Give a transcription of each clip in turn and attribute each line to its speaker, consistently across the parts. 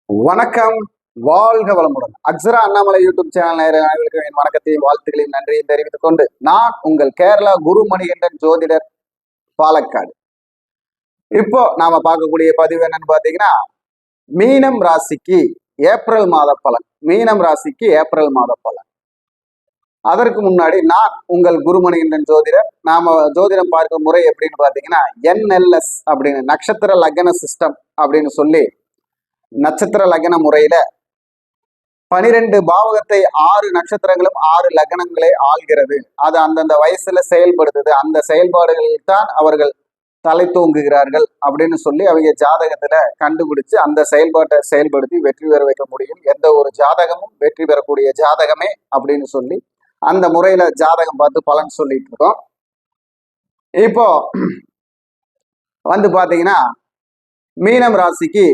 Speaker 1: வணக்கம், வாழ்க வளமுடன். அக்ஸரா அண்ணாமலை யூடியூப் சேனல் நேயர்களுக்கு என் வணக்கத்தையும் வாழ்த்துக்களையும் நன்றியும் தெரிவித்துக் கொண்டு நான் உங்கள் கேரளா குரு மணிகண்டன் ஜோதிடர், பாலக்காடு. இப்போ நாம பார்க்கக்கூடிய பதிவு என்னன்னு பாத்தீங்கன்னா, மீனம் ராசிக்கு ஏப்ரல் மாத பலன். மீனம் ராசிக்கு ஏப்ரல் மாத பலன். அதற்கு முன்னாடி நான் உங்கள் குருமணிகண்டன் ஜோதிடர். நாம ஜோதிடம் பார்க்கும் முறை எப்படின்னு பாத்தீங்கன்னா, NLS அப்படின்னு நட்சத்திர லக்ன சிஸ்டம் அப்படின்னு சொல்லி நட்சத்திர லக்ன முறையில 12 பாவகத்தை 6 நட்சத்திரங்களும் 6 லக்னங்களை ஆள்கிறது. அது அந்தந்த வயசுல செயல்படுத்துது. அந்த செயல்பாடுகளில் தான் அவர்கள் தலை தூங்குகிறார்கள் அப்படின்னு சொல்லி அவங்க ஜாதகத்துல கண்டுபிடிச்சு அந்த செயல்பாட்டை செயல்படுத்தி வெற்றி பெற வைக்க முடியும். எந்த ஒரு ஜாதகமும் வெற்றி பெறக்கூடிய ஜாதகமே அப்படின்னு சொல்லி அந்த முறையில ஜாதகம் பார்த்து பலன் சொல்லிட்டு இருக்கோம். இப்போ வந்து பாத்தீங்கன்னா, மீனம் ராசிக்கு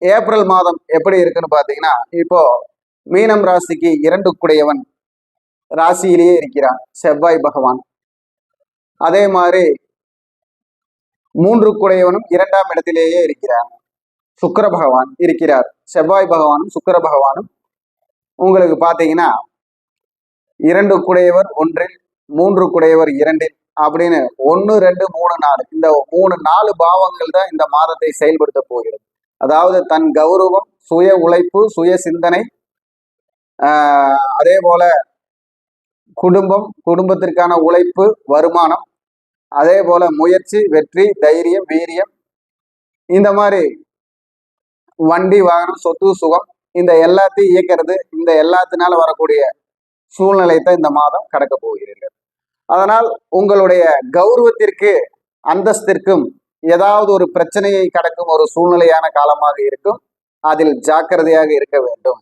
Speaker 1: ஏப்ரல் மாதம் எப்படி இருக்குன்னு பாத்தீங்கன்னா, இப்போ மீனம் ராசிக்கு 2 குடையவன் ராசியிலேயே இருக்கிறான் செவ்வாய் பகவான். அதே மாதிரி 3 குடையவனும் 2ஆம் இடத்திலேயே இருக்கிறான் சுக்கிர பகவான் இருக்கிறார். செவ்வாய் பகவானும் சுக்கிர பகவானும் உங்களுக்கு பாத்தீங்கன்னா 2 குடையவர் 1, 3 குடையவர் 2 அப்படின்னு 1, 2, 3, 4 இந்த 4 பாவங்கள் தான் இந்த மாதத்தை செயல்படுத்த போகிறது. அதாவது தன் கௌரவம், சுய உழைப்பு, சுய சிந்தனை, அதே போல குடும்பம், குடும்பத்திற்கான உழைப்பு, வருமானம், அதே போல முயற்சி, வெற்றி, தைரியம், வீரியம், இந்த மாதிரி வண்டி, வாகனம், சொத்து, சுகம், இந்த எல்லாத்தையும் இயக்கிறது, இந்த எல்லாத்தினால வரக்கூடிய சூழ்நிலை தான் இந்த மாதம் கடக்க போகிறீர்கள். அதனால் உங்களுடைய கௌரவத்திற்கு, அந்தஸ்திற்கும் ஏதாவது ஒரு பிரச்சனையை கடக்கும் ஒரு சூழ்நிலையான காலமாக இருக்கும். அதில் ஜாக்கிரதையாக இருக்க வேண்டும்.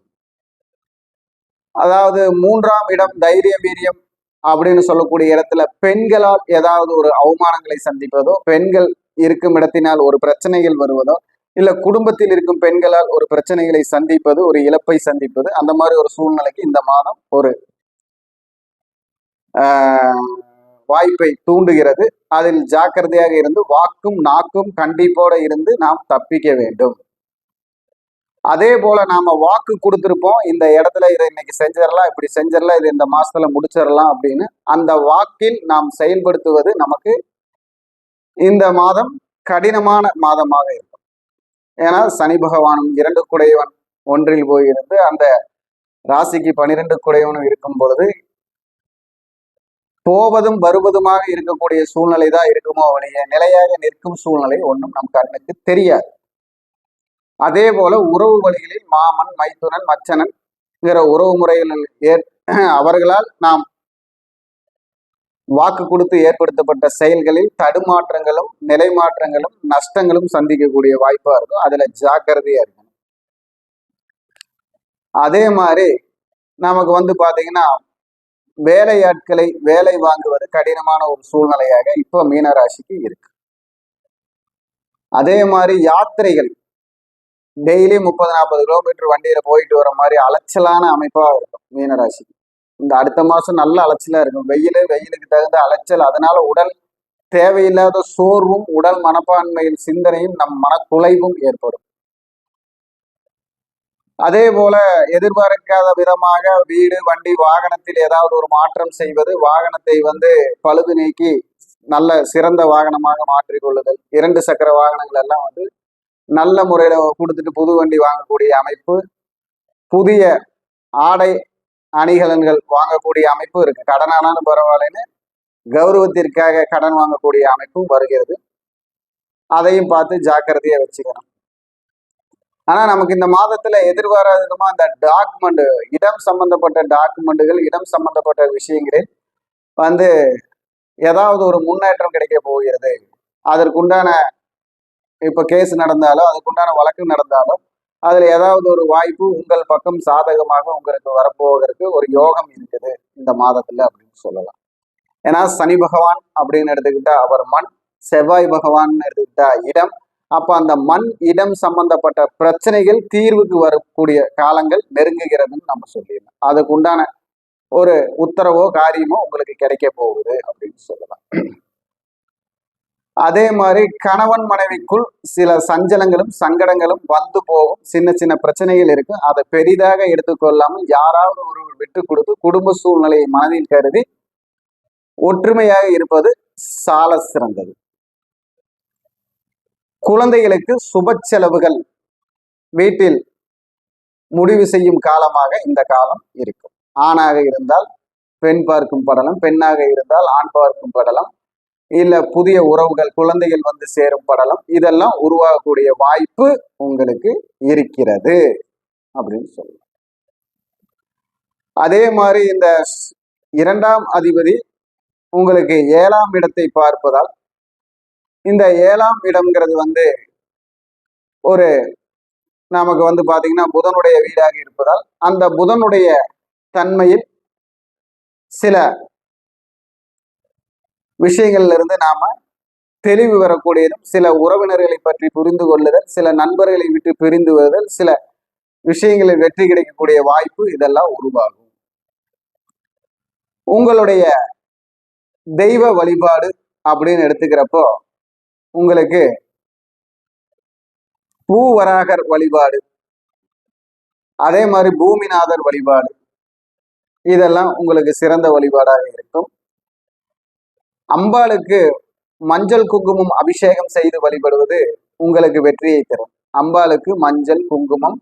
Speaker 1: அதாவது 3ஆம் இடம் தைரியம், வீரியம் அப்படின்னு சொல்லக்கூடிய இடத்துல பெண்களால் ஏதாவது ஒரு அவமானங்களை சந்திப்பதோ, பெண்கள் இருக்கும் இடத்தினால் ஒரு பிரச்சனைகள் வருவதோ, இல்ல குடும்பத்தில் இருக்கும் பெண்களால் ஒரு பிரச்சனைகளை சந்திப்பது, ஒரு இழப்பை சந்திப்பது, அந்த மாதிரி ஒரு சூழ்நிலைக்கு இந்த மாதம் ஒரு வாய்ப்பை தூண்டுகிறது. அதில் ஜாக்கிரதையாக இருந்து வாக்கும் நாக்கும் கண்டிப்போட இருந்து நாம் தப்பிக்க வேண்டும். அதே போல நாம வாக்கு கொடுத்திருப்போம், இந்த இடத்துல இதை இன்னைக்கு செஞ்சிடலாம், இப்படி செஞ்சிடலாம், இது இந்த மாசத்துல முடிச்சிடலாம் அப்படின்னு. அந்த வாக்கில் நாம் செயல்படுத்துவது நமக்கு இந்த மாதம் கடினமான மாதமாக இருக்கும். ஏன்னா சனி பகவானும் 2 குடையவன் 1ல் போயிருந்து அந்த ராசிக்கு 12 குடையவனும் இருக்கும் பொழுது போவதும் வருவதுமாக இருக்கக்கூடிய சூழ்நிலை தான் இருக்குமோ அவனைய நிலையாக நிற்கும் சூழ்நிலை ஒன்றும் நம் கண்ணுக்கு தெரியாது. அதே போல உறவு வழிகளில் மாமன், மைத்துனன், மச்சனன் உறவு முறைகளில் அவர்களால் நாம் வாக்கு கொடுத்து ஏற்படுத்தப்பட்ட செயல்களில் தடுமாற்றங்களும், நிலை மாற்றங்களும், நஷ்டங்களும் சந்திக்கக்கூடிய வாய்ப்பா இருக்கும். அதுல ஜாக்கிரதையா இருக்கணும். அதே மாதிரி நமக்கு வந்து பாத்தீங்கன்னா, வேலையாட்களை வேலை வாங்குவது கடினமான ஒரு சூழ்நிலையாக இப்போ மீனராசிக்கு இருக்கு. அதே மாதிரி யாத்திரைகள் டெய்லி 30-40 கிலோமீட்டர் வண்டியில போயிட்டு வர மாதிரி அலைச்சலான அமைப்பா இருக்கும் மீனராசிக்கு. இந்த அடுத்த மாசம் நல்ல அலைச்சலா இருக்கும். வெயிலுக்கு தகுந்த அலைச்சல். அதனால உடல் தேவையில்லாத சோர்வும், உடல் மனப்பான்மையில் சிந்தனையும், நம் மனக்குலைவும் ஏற்படும். அதே போல எதிர்பார்க்காத விதமாக வீடு, வண்டி, வாகனத்தில் ஏதாவது ஒரு மாற்றம் செய்வது, வாகனத்தை பழுது நீக்கி நல்ல சிறந்த வாகனமாக மாற்றிக்கொள்ளுதல், 2 சக்கர வாகனங்கள் எல்லாம் நல்ல முறையில கொடுத்துட்டு புது வண்டி வாங்கக்கூடிய அமைப்பு, புதிய ஆடை அணிகலன்கள் வாங்கக்கூடிய அமைப்பு இருக்கு. கடனானாலும் பரவாயில்லன்னு கௌரவத்திற்காக கடன் வாங்கக்கூடிய அமைப்பும் வருகிறது. அதையும் பார்த்து ஜாக்கிரதையா வச்சுக்கணும். ஆனா நமக்கு இந்த மாதத்துல எதிர்பாராத விதமா அந்த டாக்குமெண்ட், இடம் சம்பந்தப்பட்ட டாக்குமெண்ட்டுகள், இடம் சம்பந்தப்பட்ட விஷயங்களில் ஏதாவது ஒரு முன்னேற்றம் கிடைக்க போகிறது. அதற்குண்டான இப்ப கேஸ் நடந்தாலும், அதுக்குண்டான வழக்கு நடந்தாலும், அதுல ஏதாவது ஒரு வாய்ப்பு உங்கள் பக்கம் சாதகமாக உங்களுக்கு வரப்போவதற்கு ஒரு யோகம் இருக்குது இந்த மாதத்துல அப்படின்னு சொல்லலாம். ஏன்னா சனி பகவான் அப்படின்னு எடுத்துக்கிட்டா அவர் மண், செவ்வாய் பகவான் எடுத்துக்கிட்டா இடம். அப்ப அந்த மண், இடம் சம்பந்தப்பட்ட பிரச்சனைகள் தீர்வுக்கு வரக்கூடிய காலங்கள் நெருங்குகிறதுன்னு நம்ம சொல்லிடலாம். அதுக்கு உண்டான ஒரு உத்தரவோ காரியமோ உங்களுக்கு கிடைக்க போகுது அப்படின்னு சொல்லலாம். அதே மாதிரி கணவன் மனைவிக்குள் சில சஞ்சலங்களும் சங்கடங்களும் வந்து போகும், சின்ன சின்ன பிரச்சனைகள் இருக்கும். அதை பெரிதாக எடுத்துக்கொள்ளாமல் யாராவது ஒருவர் விட்டு கொடுத்து குடும்ப சூழ்நிலையை மனதில் கருதி ஒற்றுமையாக இருப்பது சால சிறந்தது. குழந்தைகளுக்கு சுப செலவுகள் வீட்டில் முடிவு செய்யும் காலமாக இந்த காலம் இருக்கும். ஆணாக இருந்தால் பெண் பார்க்கும் படலம், பெண்ணாக இருந்தால் ஆண் பார்க்கும் படலம், இல்ல புதிய உறவுகள் குழந்தைகள் வந்து சேரும் படலம், இதெல்லாம் உருவாகக்கூடிய வாய்ப்பு உங்களுக்கு இருக்கிறது அப்படின்னு சொல்லலாம். அதே மாதிரி இந்த 2ஆம் அதிபதி உங்களுக்கு 7ஆம் இடத்தை பார்ப்பதால், இந்த 7ஆம் இடம்ங்கிறது ஒரு நமக்கு பாத்தீங்கன்னா புதனுடைய வீடாக இருப்பதால், அந்த புதனுடைய தன்மையில் சில விஷயங்கள்ல இருந்து நாம தெளிவு வரக்கூடியதும், சில உறவினர்களை பற்றி புரிந்து கொள்ளுதல், சில நண்பர்களை விட்டு பிரிந்து வருதல், சில விஷயங்களில் வெற்றி கிடைக்கக்கூடிய வாய்ப்பு இதெல்லாம் உருவாகும். உங்களுடைய தெய்வ வழிபாடு அப்படின்னு எடுத்துக்கிறப்போ உங்களுக்கு பூவராகர் வழிபாடு, அதே மாதிரி பூமிநாதர் வழிபாடு, இதெல்லாம் உங்களுக்கு சிறந்த வழிபாடாக இருக்கும். அம்பாளுக்கு மஞ்சள் குங்குமம் அபிஷேகம் செய்து வழிபடுவது உங்களுக்கு வெற்றியை தரும். அம்பாளுக்கு மஞ்சள் குங்குமம்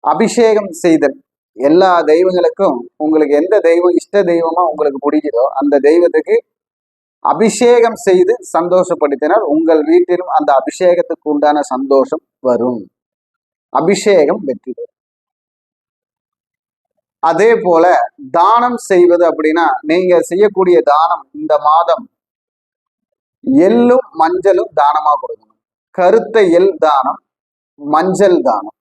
Speaker 1: அபிஷேகம் செய்தல், எல்லா தெய்வங்களுக்கும் உங்களுக்கு எந்த தெய்வம் இஷ்ட தெய்வமா உங்களுக்கு பிடிக்குதோ அந்த தெய்வத்துக்கு அபிஷேகம் செய்து சந்தோஷப்படுத்தினால் உங்கள் வீட்டிலும் அந்த அபிஷேகத்துக்கு உண்டான சந்தோஷம் வரும். அபிஷேகம் வெற்றி பெறும். அதே போல தானம் செய்வது அப்படின்னா, நீங்க செய்யக்கூடிய தானம் இந்த மாதம் எள்ளும் மஞ்சளும் தானமா கொடுக்கணும். கருத்த எள் தானம், மஞ்சள் தானம்,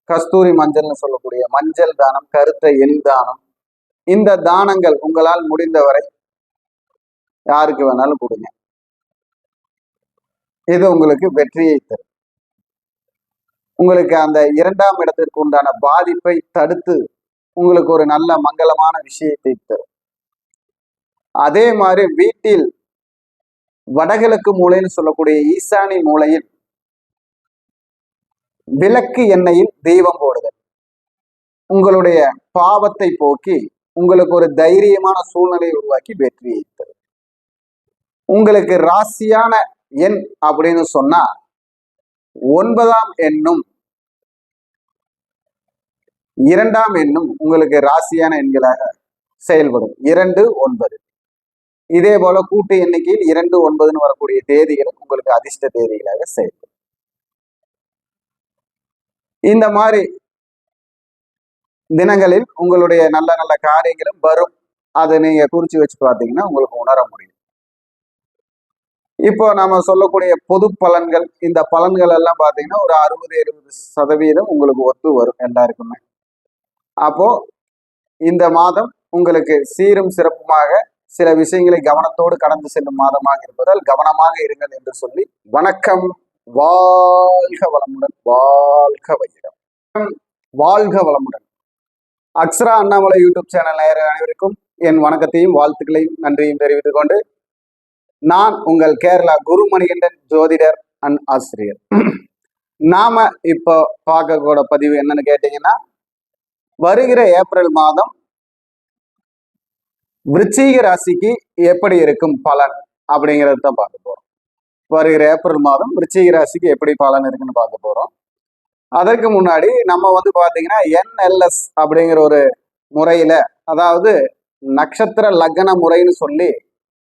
Speaker 1: கஸ்தூரி மஞ்சள்னு சொல்லக்கூடிய மஞ்சள் தானம், கருத்த எள் தானம், இந்த தானங்கள் உங்களால் முடிந்தவரை யாருக்கு வேணாலும் கொடுங்க. இது உங்களுக்கு வெற்றியை தரும். உங்களுக்கு அந்த 2ஆம் இடத்திற்கு உண்டான பாதிப்பை தடுத்து உங்களுக்கு ஒரு நல்ல மங்களமான விஷயத்தை தரும். அதே மாதிரி வீட்டில் வடகிழக்கு மூலைன்னு சொல்லக்கூடிய ஈசானி மூலையில் விளக்கு எண்ணெயில் தெய்வம் போடுதல் உங்களுடைய பாவத்தை போக்கி உங்களுக்கு ஒரு தைரியமான சூழ்நிலையை உருவாக்கி வெற்றியை தரும். உங்களுக்கு ராசியான எண் அப்படின்னு சொன்னா 9ஆம் எண்ணும் 2ஆம் எண்ணும் உங்களுக்கு ராசியான எண்களாக செயல்படும். 2, 9. இதே போல கூட்டு எண்ணிக்கையில் 2, 9 வரக்கூடிய தேதிகளும் உங்களுக்கு அதிர்ஷ்ட தேதிகளாக செயல்படும். இந்த மாதிரி தினங்களில் உங்களுடைய நல்ல நல்ல காரியங்களும் வரும். அதை நீங்க குறிச்சு வச்சு பார்த்தீங்கன்னா உங்களுக்கு உணர முடியும். இப்போ நாம சொல்லக்கூடிய பொது பலன்கள், இந்த பலன்கள் எல்லாம் பார்த்தீங்கன்னா ஒரு 60-70% உங்களுக்கு ஒத்து வரும் எல்லாருக்குமே. அப்போ இந்த மாதம் உங்களுக்கு சீரும் சிறப்புமாக சில விஷயங்களை கவனத்தோடு கடந்து செல்லும் மாதமாக இருப்பதால் கவனமாக இருங்கள் என்று சொல்லி வணக்கம். வாழ்க வளமுடன், வாழ்க வைரம், வாழ்க வளமுடன். அக்ஷரா அண்ணாமலை யூடியூப் சேனல் நேயர்கள் அனைவருக்கும் என் வணக்கத்தையும் வாழ்த்துக்களையும் நன்றியும் தெரிவித்துக் கொண்டு, நான் உங்கள் கேரளா குருமணிகண்டன் ஜோதிடர் அண்ட் ஆசிரியர். நாம இப்போ பார்க்கக்கூட பதிவு என்னன்னு கேட்டீங்கன்னா, வருகிற ஏப்ரல் மாதம் விருச்சிக ராசிக்கு எப்படி இருக்கும் பலன் அப்படிங்கிறத தான் பார்க்க போறோம். வருகிற ஏப்ரல் மாதம் விருச்சிக ராசிக்கு எப்படி பலன் இருக்குன்னு பார்க்க போறோம். அதற்கு முன்னாடி நம்ம பாத்தீங்கன்னா NLS அப்படிங்கிற ஒரு முறையில, அதாவது நட்சத்திர லக்ன முறைன்னு சொல்லி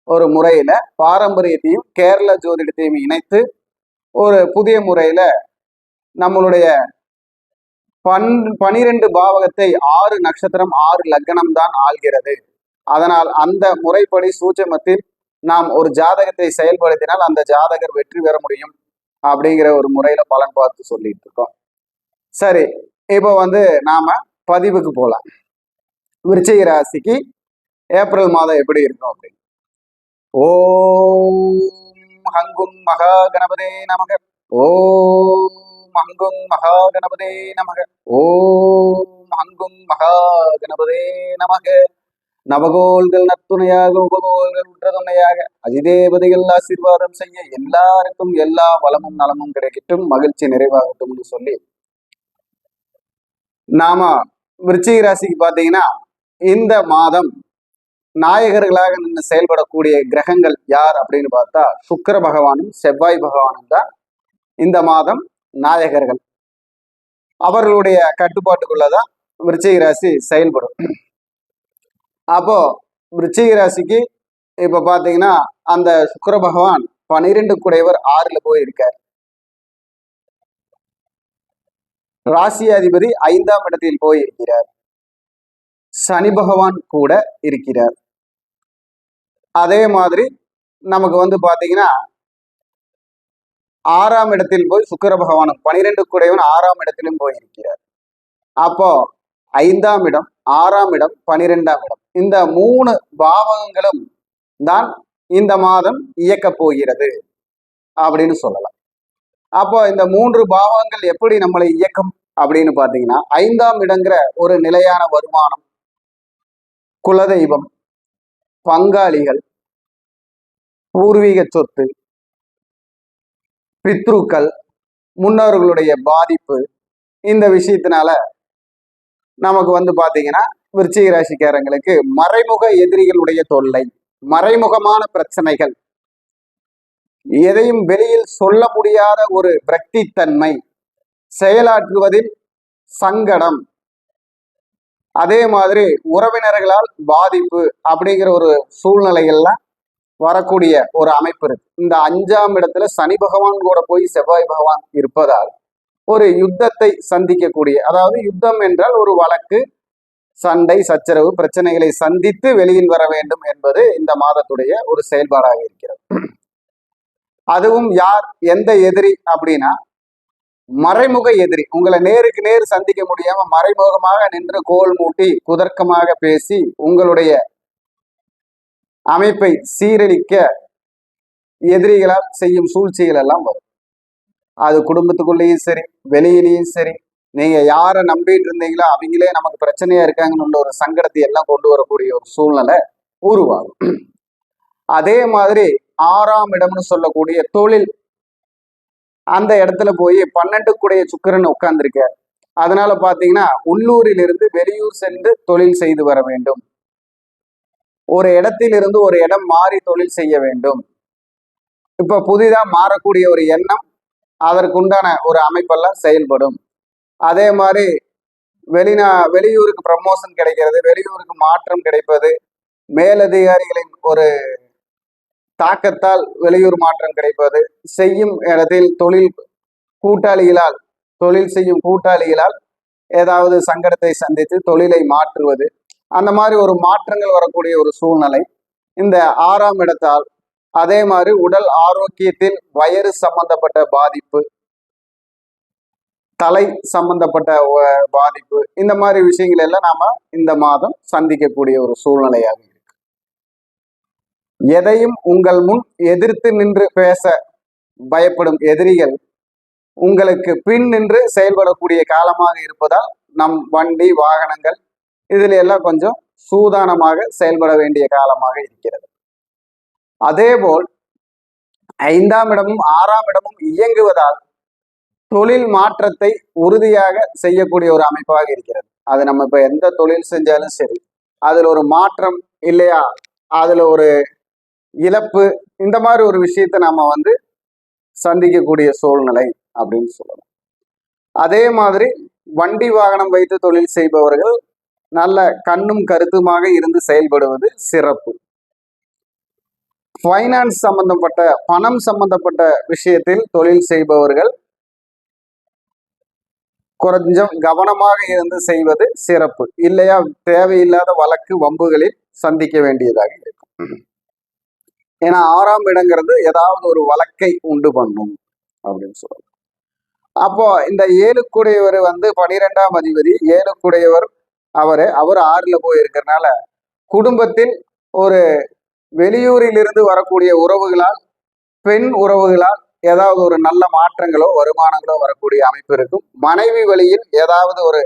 Speaker 1: ஒரு முறையில பாரம்பரியத்தையும் கேரள ஜோதிடத்தையும் இணைத்து ஒரு புதிய முறையில நம்மளுடைய 12 பாவகத்தை 6 நட்சத்திரம் 6 லக்னம் தான் ஆள்கிறது. அதனால் அந்த முறைப்படி சூட்சமத்தில் நாம் ஒரு ஜாதகத்தை செயல்படுத்தினால் அந்த ஜாதகர் வெற்றி பெற முடியும் அப்படிங்கிற ஒரு முறையில பலன் பார்த்து சொல்லிட்டு இருக்கோம். சரி, இப்போ நாம பதிவுக்கு போகலாம். விருச்சிக ராசிக்கு ஏப்ரல் மாதம் எப்படி இருக்கும் அப்படின்னு. ஓம் ஹங்கும் மகா கணபதே நமக. ஓம் ஹங்கும் மகா கணபதே நமக. ஓம் ஹங்கும் மகா கணபதே நமக. நவகோள்கள் நத்துணையாக உபகோள்கள் உற்ற துணையாக அதிதேவதைகள் ஆசீர்வாதம் செய்ய எல்லாருக்கும் எல்லா வளமும் நலமும் கிடைக்கட்டும், மகிழ்ச்சி நிறைவாகட்டும்னு சொல்லி நாம விருச்சிக ராசிக்கு பார்த்தீங்கன்னா இந்த மாதம் நாயகர்களாக நின்று செயல்படக்கூடிய கிரகங்கள் யார் அப்படின்னு பார்த்தா சுக்கிர பகவானும் செவ்வாய் பகவானும் தான் இந்த மாதம் நாயகர்கள். அவர்களுடைய கட்டுப்பாட்டுக்குள்ளதான் விருச்சிக ராசி செயல்படும். அப்போ விருச்சிக ராசிக்கு இப்ப பாத்தீங்கன்னா அந்த சுக்கிர பகவான் 12 குடையவர் 6ல போய் இருக்கார். ராசி அதிபதி 5ஆம் இடத்தில் போய் இருக்கிறார். சனி பகவான் கூட இருக்கிறார். அதே மாதிரி நமக்கு வந்து பாத்தீங்கன்னா 6ஆம் இடத்தில் போய் சுக்கிர பகவானும் 12 குடையவன் 6ஆம் இடத்திலும் போய் இருக்கிறார். அப்போ 5ஆம் இடம், 6ஆம் இடம், 12ஆம் இடம், இந்த 3 பாவகங்களும் தான் இந்த மாதம் இயக்க போகிறது அப்படின்னு சொல்லலாம். அப்போ இந்த 3 பாவங்கள் எப்படி நம்மளை இயக்கம் அப்படின்னு பாத்தீங்கன்னா 5ஆம் இடங்கிற ஒரு நிலையான வருமானம், குலதெய்வம், பங்காளிகள், பூர்வீக சொத்து, பித்ருக்கள், முன்னோர்களுடைய பாதிப்பு, இந்த விஷயத்தினால நமக்கு வந்து பாத்தீங்கன்னா விருச்சிக ராசிக்காரங்களுக்கு மறைமுக எதிரிகளுடைய தொல்லை, மறைமுகமான பிரச்சனைகள், எதையும் வெளியில் சொல்ல முடியாத ஒரு விரக்தித்தன்மை, செயலாற்றுவதில் சங்கடம், அதே மாதிரி உறவினர்களால் பாதிப்பு அப்படிங்கிற ஒரு சூழ்நிலைகள்லாம் வரக்கூடிய ஒரு அமைப்பு இருக்கு. இந்த 5ஆம் இடத்துல சனி பகவான் கூட போய் செவ்வாய் பகவான் இருப்பதால் ஒரு யுத்தத்தை சந்திக்கக்கூடிய, அதாவது யுத்தம் என்றால் ஒரு வழக்கு, சண்டை, சச்சரவு, பிரச்சனைகளை சந்தித்து வெளியில் வர வேண்டும் என்பது இந்த மாதத்துடைய ஒரு செயல்பாடாக இருக்கிறது. அதுவும் யார், எந்த எதிரி அப்படின்னா மறைமுக எதிரி. உங்களை நேருக்கு நேர் சந்திக்க முடியாம மறைமுகமாக நின்று கோல் மூட்டி குதர்க்கமாக பேசி உங்களுடைய அமைப்பை சீரழிக்க எதிரிகளால் செய்யும் சூழ்ச்சிகள் எல்லாம் வரும். அது குடும்பத்துக்குள்ளேயும் சரி, வெளியிலையும் சரி, நீங்க யாரை நம்பிட்டு இருந்தீங்களோ அவங்களே நமக்கு பிரச்சனையா இருக்காங்கன்னு ஒரு சங்கடத்தை எல்லாம் கொண்டு வரக்கூடிய ஒரு சூழ்நிலை உருவாகும். அதே மாதிரி 6ஆம் இடம்னு சொல்லக்கூடிய தொழில், அந்த இடத்துல போய் 12 குடைய சுக்கிரன் உட்கார்ந்துருக்க. அதனால பாத்தீங்கன்னா உள்ளூரில் இருந்து வெளியூர் சென்று தொழில் செய்து வர வேண்டும், ஒரு இடத்திலிருந்து ஒரு இடம் மாறி தொழில் செய்ய வேண்டும். இப்ப புதிதா மாறக்கூடிய ஒரு எண்ணம், அதற்குண்டான ஒரு அமைப்பெல்லாம் செயல்படும். அதே மாதிரி வெளியூருக்கு ப்ரமோஷன் கிடைக்கிறது, வெளியூருக்கு மாற்றம் கிடைப்பது, மேலதிகாரிகளின் ஒரு தாக்கத்தால் வெளியூர் மாற்றம் கிடைப்பது, செய்யும் இடத்தில் தொழில் செய்யும் கூட்டாளிகளால் ஏதாவது சங்கடத்தை சந்தித்து தொழிலை மாற்றுவது, அந்த மாதிரி ஒரு மாற்றங்கள் வரக்கூடிய ஒரு சூழ்நிலை இந்த 6ஆம் இடத்தால். அதே மாதிரி உடல் ஆரோக்கியத்தில் வயிறு சம்பந்தப்பட்ட பாதிப்பு, தலை சம்பந்தப்பட்ட பாதிப்பு, இந்த மாதிரி விஷயங்கள் எல்லாம் நாம இந்த மாதம் சந்திக்கக்கூடிய ஒரு சூழ்நிலையாக இருக்கு. எதையும் உங்கள் முன் எதிர்த்து நின்று பேச பயப்படும் எதிரிகள் உங்களுக்கு பின் நின்று செயல்படக்கூடிய காலமாக இருப்பதால் நம் வண்டி வாகனங்கள் இதுல எல்லாம் கொஞ்சம் சூதானமாக செயல்பட வேண்டிய காலமாக இருக்கிறது. அதேபோல் 5ஆம் இடமும் 6ஆம் இடமும் இயங்குவதால் தொழில் மாற்றத்தை உறுதியாக செய்யக்கூடிய ஒரு அமைப்பாக இருக்கிறது. அது நம்ம இப்ப எந்த தொழில் செஞ்சாலும் சரி, அதுல ஒரு மாற்றம் இல்லையா, அதுல ஒரு இழப்பு, இந்த மாதிரி ஒரு விஷயத்தை நாம வந்து சந்திக்கக்கூடிய சூழ்நிலை அப்படின்னு சொல்லலாம். அதே மாதிரி வண்டி வாகனம் வைத்து தொழில் செய்பவர்கள் நல்ல கண்ணும் கருத்துமாக இருந்து செயல்படுவது சிறப்பு. ஃபைனான்ஸ் சம்பந்தப்பட்ட, பணம் சம்பந்தப்பட்ட விஷயத்தில் தொழில் செய்பவர்கள் கொஞ்சம் கவனமாக இருந்து செய்வது சிறப்பு. இல்லையா தேவையில்லாத வழக்கு வம்புகளில் சந்திக்க வேண்டியதாக இருக்கும். ஏன்னா 6ஆம் இடங்கிறது ஏதாவது ஒரு வழக்கை உண்டு பண்ணும் அப்படின்னு சொல்லலாம். அப்போ இந்த 7 கூடையவர் வந்து 12ஆம் அதிபதி, 7 கூடையவர் அவர் 6ல போய் இருக்கிறதுனால குடும்பத்தில் ஒரு வெளியூரில் இருந்து வரக்கூடிய உறவுகளால், பெண் உறவுகளால் ஏதாவது ஒரு நல்ல மாற்றங்களோ வருமானங்களோ வரக்கூடிய அமைப்பு இருக்கும். மனைவி வழியில் ஏதாவது ஒரு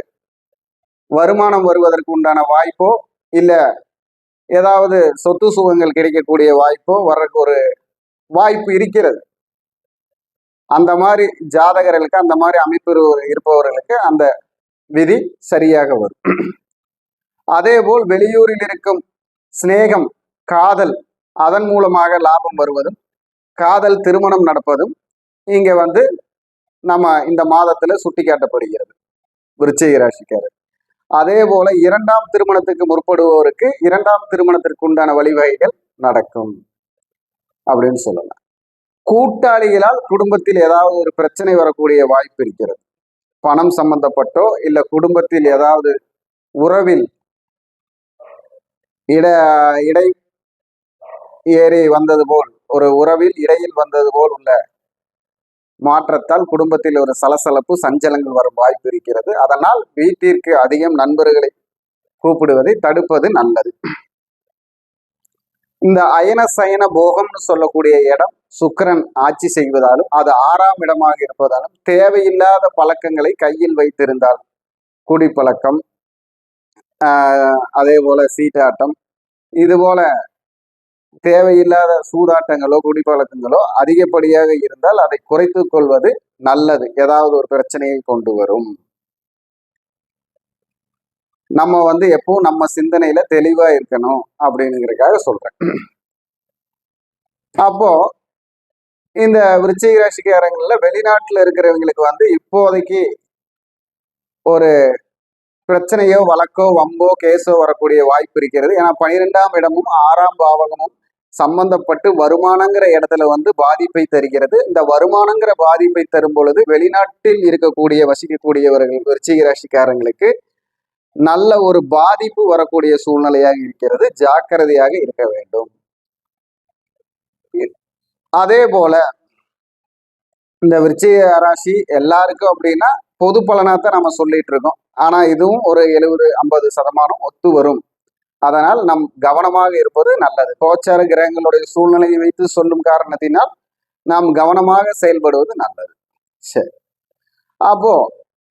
Speaker 1: வருமானம் வருவதற்கு உண்டான வாய்ப்போ இல்ல ஏதாவது சொத்து சுகங்கள் கிடைக்கக்கூடிய வாய்ப்போ வர்றதுக்கு ஒரு வாய்ப்பு இருக்கிறது. அந்த மாதிரி ஜாதகர்களுக்கு, அந்த மாதிரி அமைப்பு இருப்பவர்களுக்கு அந்த விதி சரியாக வரும். அதே போல் வெளியூரில் இருக்கும் சிநேகம், காதல், அதன் மூலமாக லாபம் வருவதும், காதல் திருமணம் நடப்பதும் இங்க நம்ம இந்த மாதத்துல சுட்டி காட்டப்படுகிறது விருச்சிக ராசிக்காரர். அதே போல இரண்டாம் திருமணத்துக்கு முற்படுவோருக்கு இரண்டாம் திருமணத்திற்கு உண்டான வழிவகைகள் நடக்கும் அப்படின்னு சொல்லலாம். கூட்டாளிகளால் குடும்பத்தில் ஏதாவது ஒரு பிரச்சனை வரக்கூடிய வாய்ப்பு இருக்கிறது. பணம் சம்பந்தப்பட்டோ இல்ல குடும்பத்தில் ஏதாவது உறவில் இடை ஏறி வந்தது போல், ஒரு உறவில் இடையில் வந்தது போல் உள்ள மாற்றத்தால் குடும்பத்தில் ஒரு சலசலப்பு, சஞ்சலங்கள் வரும் வாய்ப்பு இருக்கிறது. அதனால் வீட்டிற்கு அதிகம் நண்பர்களை கூப்பிடுவதை தடுப்பது நல்லது. இந்த அயன சயன போகம்னு சொல்லக்கூடிய இடம் சுக்கிரன் ஆட்சி செய்வதாலும், அது 6ஆம் இடமாக இருப்பதாலும், தேவையில்லாத பழக்கங்களை கையில் வைத்திருந்தால், குடிப்பழக்கம், அதே போல சீட்டாட்டம், இது போல தேவையில்லாத சூதாட்டங்களோ குடிப்பழக்கங்களோ அதிகப்படியாக இருந்தால் அதை குறைத்து கொள்வது நல்லது. ஏதாவது ஒரு பிரச்சனையை கொண்டு வரும். நம்ம எப்போ நம்ம சிந்தனையில தெளிவா இருக்கணும் அப்படிங்கிறதுக்காக சொல்றேன். அப்போ இந்த விருச்சிக ராசிக்காரங்கள்ல வெளிநாட்டுல இருக்கிறவங்களுக்கு இப்போதைக்கு ஒரு பிரச்சனையோ வழக்கோ வம்போ கேஸோ வரக்கூடிய வாய்ப்பு இருக்கிறது. ஏன்னா 12ஆம் இடமும் 6ஆம் பாவகமும் சம்பந்தப்பட்டு வருமானங்கிற இடத்துல பாதிப்பை தருகிறது. இந்த வருமானங்கிற பாதிப்பை தரும் பொழுது வெளிநாட்டில் இருக்கக்கூடிய வசிக்கக்கூடியவர்கள் விருச்சிக ராசிக்காரங்களுக்கு நல்ல ஒரு பாதிப்பு வரக்கூடிய சூழ்நிலையாக இருக்கிறது. ஜாக்கிரதையாக இருக்க வேண்டும். அதே போல இந்த விருச்சிக ராசி எல்லாருக்கும் அப்படின்னா பொது பலனாத்தான் நம்ம சொல்லிட்டு இருக்கோம். ஆனா இதுவும் ஒரு 70-50% ஒத்து வரும். அதனால் நம் கவனமாக இருப்பது நல்லது. கோச்சார கிரகங்களுடைய சூழ்நிலையை வைத்து சொல்லும் காரணத்தினால் நாம் கவனமாக செயல்படுவது நல்லது. சரி, அப்போ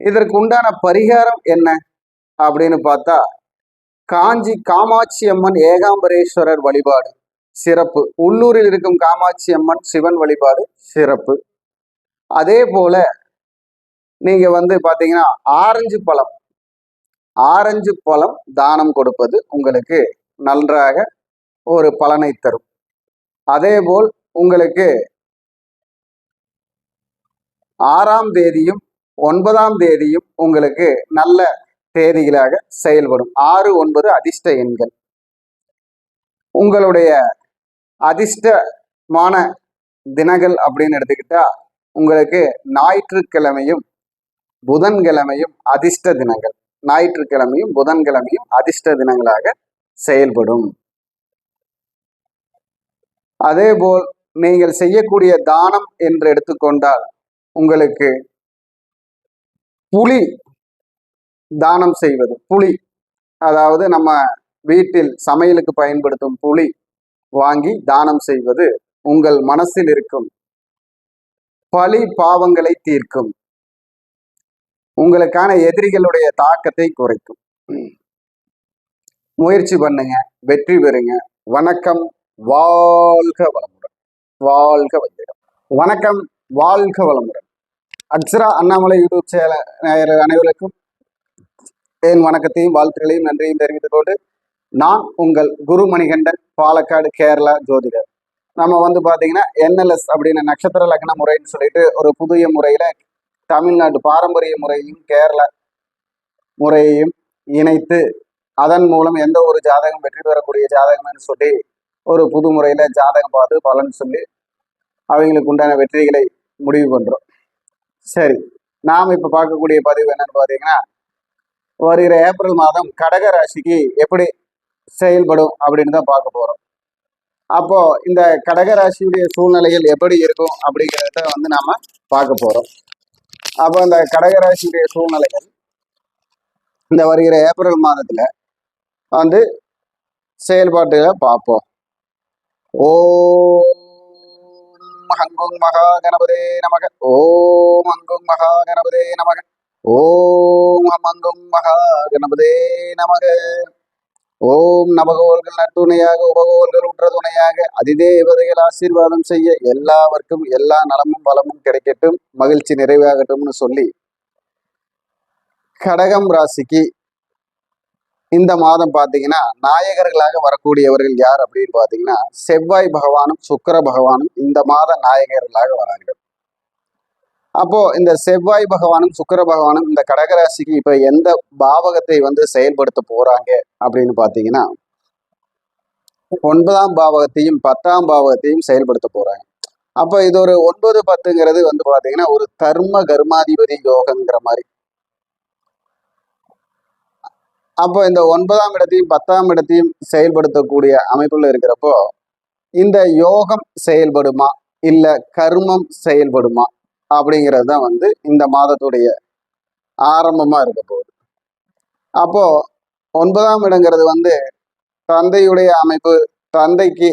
Speaker 1: இதற்கு உண்டான பரிகாரம் என்ன அப்படின்னு பார்த்தா, காஞ்சி காமாட்சி அம்மன் ஏகாம்பரேஸ்வரர் வழிபாடு சிறப்பு. உள்ளூரில் இருக்கும் காமாட்சி அம்மன் சிவன் வழிபாடு சிறப்பு. அதே போல நீங்க பாத்தீங்கன்னா ஆரஞ்சு பழம் தானம் கொடுப்பது உங்களுக்கு நன்றாக ஒரு பலனை தரும். அதே போல் உங்களுக்கு 6ஆம் தேதியும் 9ஆம் தேதியும் உங்களுக்கு நல்ல தேதிகளாக செயல்படும். 6, 9 அதிர்ஷ்ட எண்கள். உங்களுடைய அதிர்ஷ்டமான தினங்கள் அப்படின்னு எடுத்துக்கிட்டா உங்களுக்கு ஞாயிற்றுக்கிழமையும் புதன்கிழமையும் அதிர்ஷ்ட தினங்கள். ஞாயிற்றுக்கிழமையும் புதன்கிழமையும் அதிர்ஷ்ட தினங்களாக செயல்படும். அதே போல் நீங்கள் செய்யக்கூடிய தானம் என்று எடுத்துக்கொண்டால் உங்களுக்கு புளி தானம் செய்வது. புளி அதாவது நம்ம வீட்டில் சமையலுக்கு பயன்படுத்தும் புளி வாங்கி தானம் செய்வது உங்கள் மனசில் இருக்கும் பழி பாவங்களை தீர்க்கும். உங்களுக்கான எதிரிகளுடைய தாக்கத்தை குறைக்கும். முயற்சி பண்ணுங்க, வெற்றி பெறுங்க. வணக்கம், வாழ்க வளமுடன். வாழ்க வையகம். வணக்கம், வாழ்க வளமுடன். அக்ஷரா அண்ணாமலை யூடியூப் சேனல் அனைவருக்கும் என் வணக்கத்தையும் வாழ்த்துக்களையும் நன்றியும் தெரிவித்துக் கொண்டு, நான் உங்கள் குரு மணிகண்டன், பாலக்காடு, கேரளா ஜோதிடர். நம்ம பாத்தீங்கன்னா NLS அப்படின்னு நட்சத்திர லக்ன முறைன்னு சொல்லிட்டு ஒரு புதிய முறையில தமிழ்நாட்டு பாரம்பரிய முறையையும் கேரள முறையையும் இணைத்து அதன் மூலம் எந்த ஒரு ஜாதகம் வெற்றி பெறக்கூடிய ஜாதகம்னு சொல்லி ஒரு புது முறையில ஜாதகம் பார்த்து பலன் சொல்லி அவங்களுக்கு உண்டான வெற்றிகளை முடிவு பண்றோம். சரி, நாம் இப்ப பார்க்கக்கூடிய பதிவு என்னன்னு பாத்தீங்கன்னா, வருகிற ஏப்ரல் மாதம் கடக ராசிக்கு எப்படி செயல்படும் அப்படின்னு தான் பார்க்க போறோம். அப்போ இந்த கடகராசியுடைய சூழ்நிலைகள் எப்படி இருக்கும் அப்படிங்கிறத நாம பார்க்க போறோம். அப்போ இந்த கடகராசியுடைய சூழ்நிலைகள் இந்த வருகிற ஏப்ரல் மாதத்துல செயல்பாட்டுகளை பார்ப்போம். ஓம் ஹங்கும் மகா கணபதே நமக. ஓம் ஹங்கும் மகா கணபதே நமக. ஓம் ஹங்கும் மகா கணபதே நமக. ஓம் நவகோள்கள் நட்டுணையாக உபகோள்கள் உற்ற துணையாக அதிதேவதைகள் ஆசீர்வாதம் செய்ய எல்லாருக்கும் எல்லா நலமும் வளமும் கிடைக்கட்டும், மகிழ்ச்சி நிறைவாகட்டும்னு சொல்லி கடகம் ராசிக்கு இந்த மாதம் பார்த்தீங்கன்னா நாயகர்களாக வரக்கூடியவர்கள் யார் அப்படின்னு பார்த்தீங்கன்னா செவ்வாய் பகவானும் சுக்கிர பகவானும் இந்த மாத நாயகர்களாக வரார்கள். அப்போ இந்த செவ்வாய் பகவானும் சுக்கிர பகவானும் இந்த கடகராசிக்கு இப்ப எந்த பாவகத்தை வந்து செயல்படுத்த போறாங்க அப்படின்னு பாத்தீங்கன்னா 9ஆம் பாவகத்தையும் 10ஆம் பாவகத்தையும் செயல்படுத்த போறாங்க. அப்ப இது ஒரு 9, 10ங்கிறது வந்து பாத்தீங்கன்னா ஒரு தர்ம கர்மாதிபதி யோகங்கிற மாதிரி. அப்போ இந்த 9ஆம் இடத்தையும் 10ஆம் இடத்தையும் செயல்படுத்தக்கூடிய அமைப்புல இருக்கிறப்போ இந்த யோகம் செயல்படுமா இல்ல கர்மம் செயல்படுமா அப்படிங்கிறது தான் வந்து இந்த மாதத்துடைய ஆரம்பமா இருக்க போகுது. அப்போ 9ஆம் இடங்கிறது வந்து தந்தையுடைய அமைப்பு, தந்தைக்கு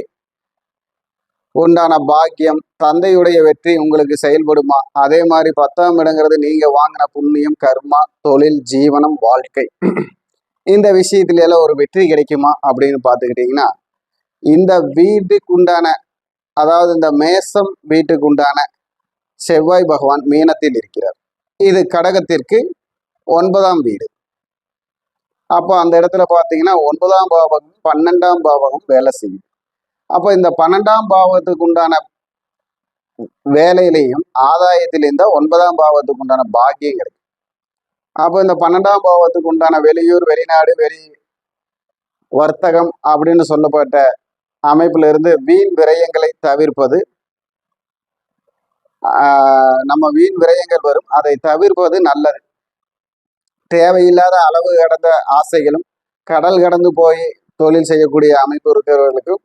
Speaker 1: உண்டான பாக்கியம், தந்தையுடைய வெற்றி உங்களுக்கு செயல்படுமா? அதே மாதிரி 10ஆம் இடங்கிறது நீங்க வாங்கின புண்ணியம், கர்மா, தொழில், ஜீவனம், வாழ்க்கை, இந்த விஷயத்துல எல்லாம் ஒரு வெற்றி கிடைக்குமா அப்படின்னு பார்த்துக்கிட்டீங்கன்னா இந்த வீட்டுக்கு உண்டான, அதாவது இந்த மேசம் வீட்டுக்கு உண்டான செவ்வாய் பகவான் மீனத்தில் இருக்கிறார். இது கடகத்திற்கு 9ஆம் வீடு. அப்போ அந்த இடத்துல பார்த்தீங்கன்னா 9ஆம் பாவகம் 12ஆம் பாவகம் வேலை செய்யும். அப்போ இந்த 12ஆம் பாவத்துக்கு உண்டான வேலையிலையும் ஆதாயத்திலையும் தான் 9ஆம் பாவத்துக்கு உண்டான பாக்கியம் கிடைக்கும். அப்போ இந்த 12ஆம் பாவத்துக்கு உண்டான வெளியூர், வெளிநாடு, வெளி வர்த்தகம் அப்படின்னு சொல்லப்பட்ட அமைப்புல இருந்து வீண் விரயங்களை தவிர்ப்பது, நம்ம வீண் விரயங்கள் வரும், அதை தவிர்ப்பது நல்லது. தேவையில்லாத அளவு கடந்த ஆசைகளும் கடல் கடந்து போய் தொழில் செய்யக்கூடிய அமைப்பு இருக்கிறவர்களுக்கும்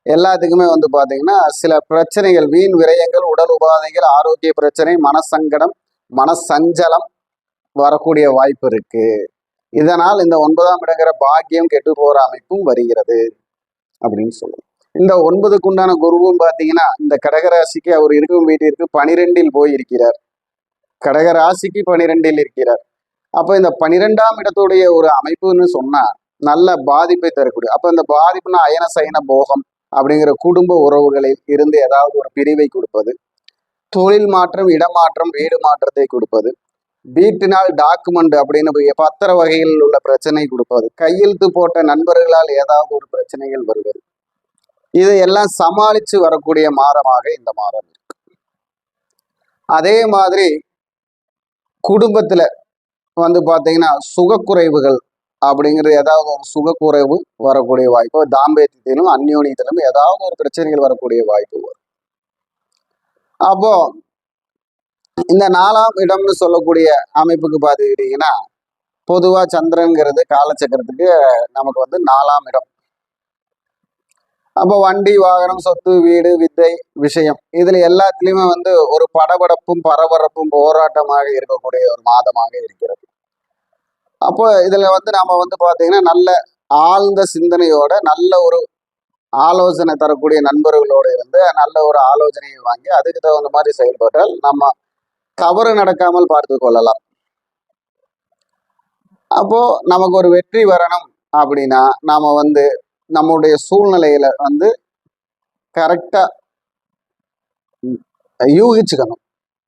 Speaker 1: எல்லாத்துக்குமே வந்து பார்த்தீங்கன்னா சில பிரச்சனைகள், வீண் விரயங்கள், உடல் உபாதைகள், ஆரோக்கிய பிரச்சனை, மனசங்கடம், மனசஞ்சலம் வரக்கூடிய வாய்ப்பு இருக்கு. இதனால் இந்த 9ஆம் இடங்கிற பாக்கியம் கெட்டு போற அமைப்பும் வருகிறது அப்படின்னு சொல்லுவோம். இந்த 9க்கு உண்டான குருவும் பார்த்தீங்கன்னா இந்த கடகராசிக்கு அவர் இருக்கும் வீட்டிற்கு 12ல் போய் இருக்கிறார். கடகராசிக்கு 12ல் இருக்கிறார். அப்போ இந்த 12ஆம் இடத்துடைய ஒரு அமைப்புன்னு சொன்னா நல்ல பாதிப்பை தரக்கூடிய, அப்ப இந்த பாதிப்புனா அயன சயன போகம் அப்படிங்கிற குடும்ப உறவுகளில் இருந்து ஏதாவது ஒரு பிரிவை கொடுப்பது, தொழில் மாற்றம், இடமாற்றம், வீடு மாற்றத்தை கொடுப்பது, வீட்டினால் டாக்குமெண்ட் அப்படின்னு பத்திர வகையில் உள்ள பிரச்சனை கொடுப்பது, கையெழுத்து போட்ட நண்பர்களால் ஏதாவது ஒரு பிரச்சனைகள் வருவது, இதையெல்லாம் சமாளிச்சு வரக்கூடிய மாதமாக இந்த மாதம் இருக்கு. அதே மாதிரி குடும்பத்துல வந்து பாத்தீங்கன்னா சுகக்குறைவுகள் அப்படிங்கிறது, ஏதாவது ஒரு சுகக்குறைவு வரக்கூடிய வாய்ப்பு, தாம்பத்தியத்திலும் அந்யோன்யத்திலும் ஏதாவது ஒரு பிரச்சனைகள் வரக்கூடிய வாய்ப்பு வரும். அப்போ இந்த 4ஆம் இடம்னு சொல்லக்கூடிய அமைப்புக்கு பார்த்துக்கிட்டீங்கன்னா பொதுவா சந்திரன்கிறது காலச்சக்கரத்துக்கு நமக்கு வந்து 4ஆம் இடம். அப்போ வண்டி, வாகனம், சொத்து, வீடு, வித்தை, விஷயம், இதுல எல்லாத்துலயுமே வந்து ஒரு படபடப்பும் பரபரப்பும் போராட்டமாக இருக்கக்கூடிய ஒரு மாதமாக இருக்கிறது. அப்போ இதுல வந்து நாம வந்து பாத்தீங்கன்னா நல்ல ஆழ்ந்த சிந்தனையோட, நல்ல ஒரு ஆலோசனை தரக்கூடிய நண்பர்களோடு இருந்து நல்ல ஒரு ஆலோசனையை வாங்கி அதுக்கு தகுந்த மாதிரி செயல்பட்டால் நம்ம தவறு நடக்காமல் பார்த்து கொள்ளலாம். அப்போ நமக்கு ஒரு வெற்றி வரணும் அப்படின்னா நாம வந்து நம்முடைய சூழ்நிலையில வந்து கரெக்டா யூகிச்சுக்கணும்,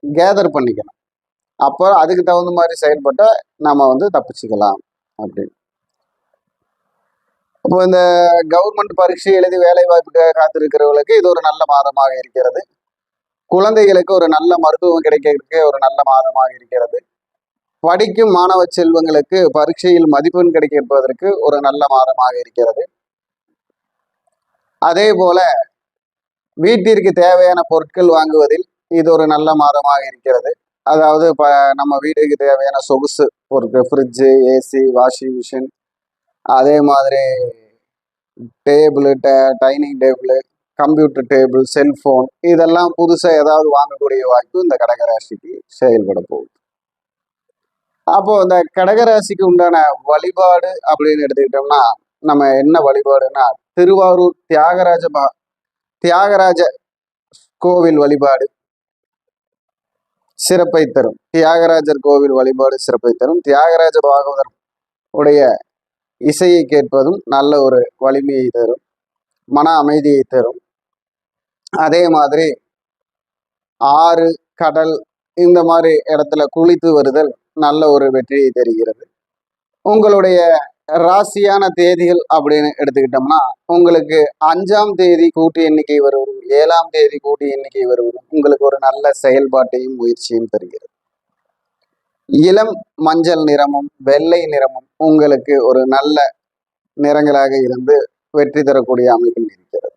Speaker 1: கேதர் பண்ணிக்கணும். அப்போ அதுக்கு தகுந்த மாதிரி செயல்பட்டா நம்ம வந்து தப்பிச்சுக்கலாம் அப்படின்னு. இப்போ இந்த கவர்மெண்ட் பரீட்சை எழுதி வேலை வாய்ப்புக்காக காத்திருக்கிறவர்களுக்கு இது ஒரு நல்ல மாதமாக இருக்கிறது. குழந்தைகளுக்கு ஒரு நல்ல மருத்துவம் கிடைக்கிறதுக்கு ஒரு நல்ல மாதமாக இருக்கிறது. படிக்கும் மாணவ செல்வங்களுக்கு பரீட்சையில் மதிப்பெண் கிடைப்பதற்கு ஒரு நல்ல மாதமாக இருக்கிறது. அதே போல வீட்டிற்கு தேவையான பொருட்கள் வாங்குவதில் இது ஒரு நல்ல மாதமாக இருக்கிறது. அதாவது நம்ம வீட்டுக்கு தேவையான சொகுசு பொருட்கள், ஃப்ரிட்ஜு, ஏசி, வாஷிங் மிஷின், அதே மாதிரி table, dining table, computer table, cellphone, இதெல்லாம் புதுசாக ஏதாவது வாங்கக்கூடிய வாய்ப்பு இந்த கடகராசிக்கு செயல்பட போகுது. அப்போ இந்த கடகராசிக்கு உண்டான வழிபாடு அப்படின்னு எடுத்துக்கிட்டோம்னா நம்ம என்ன வழிபாடுன்னா திருவாரூர் தியாகராஜ கோவில் வழிபாடு சிறப்பை தரும். தியாகராஜர் கோவில் வழிபாடு சிறப்பை தரும். தியாகராஜ பாகவதர் உடைய இசையை கேட்பதும் நல்ல ஒரு வலிமையை தரும், மன அமைதியை தரும். அதே மாதிரி ஆறு, கடல் இந்த மாதிரி இடத்துல குளித்து வருதல் நல்ல ஒரு வெற்றியை தருகிறது. உங்களுடைய ராசியான தேதிகள் அப்படின்னு எடுத்துக்கிட்டோம்னா, உங்களுக்கு 5ஆம் தேதி கூட்டு எண்ணிக்கை வருவதும் 7ஆம் தேதி கூட்டு எண்ணிக்கை வருவதும் உங்களுக்கு ஒரு நல்ல செயல்பாட்டையும் முயற்சியும் தருகிறது. இளம் மஞ்சள் நிறமும் வெள்ளை நிறமும் உங்களுக்கு ஒரு நல்ல நிறங்களாக இருந்து வெற்றி தரக்கூடிய அமைப்பில் இருக்கிறது.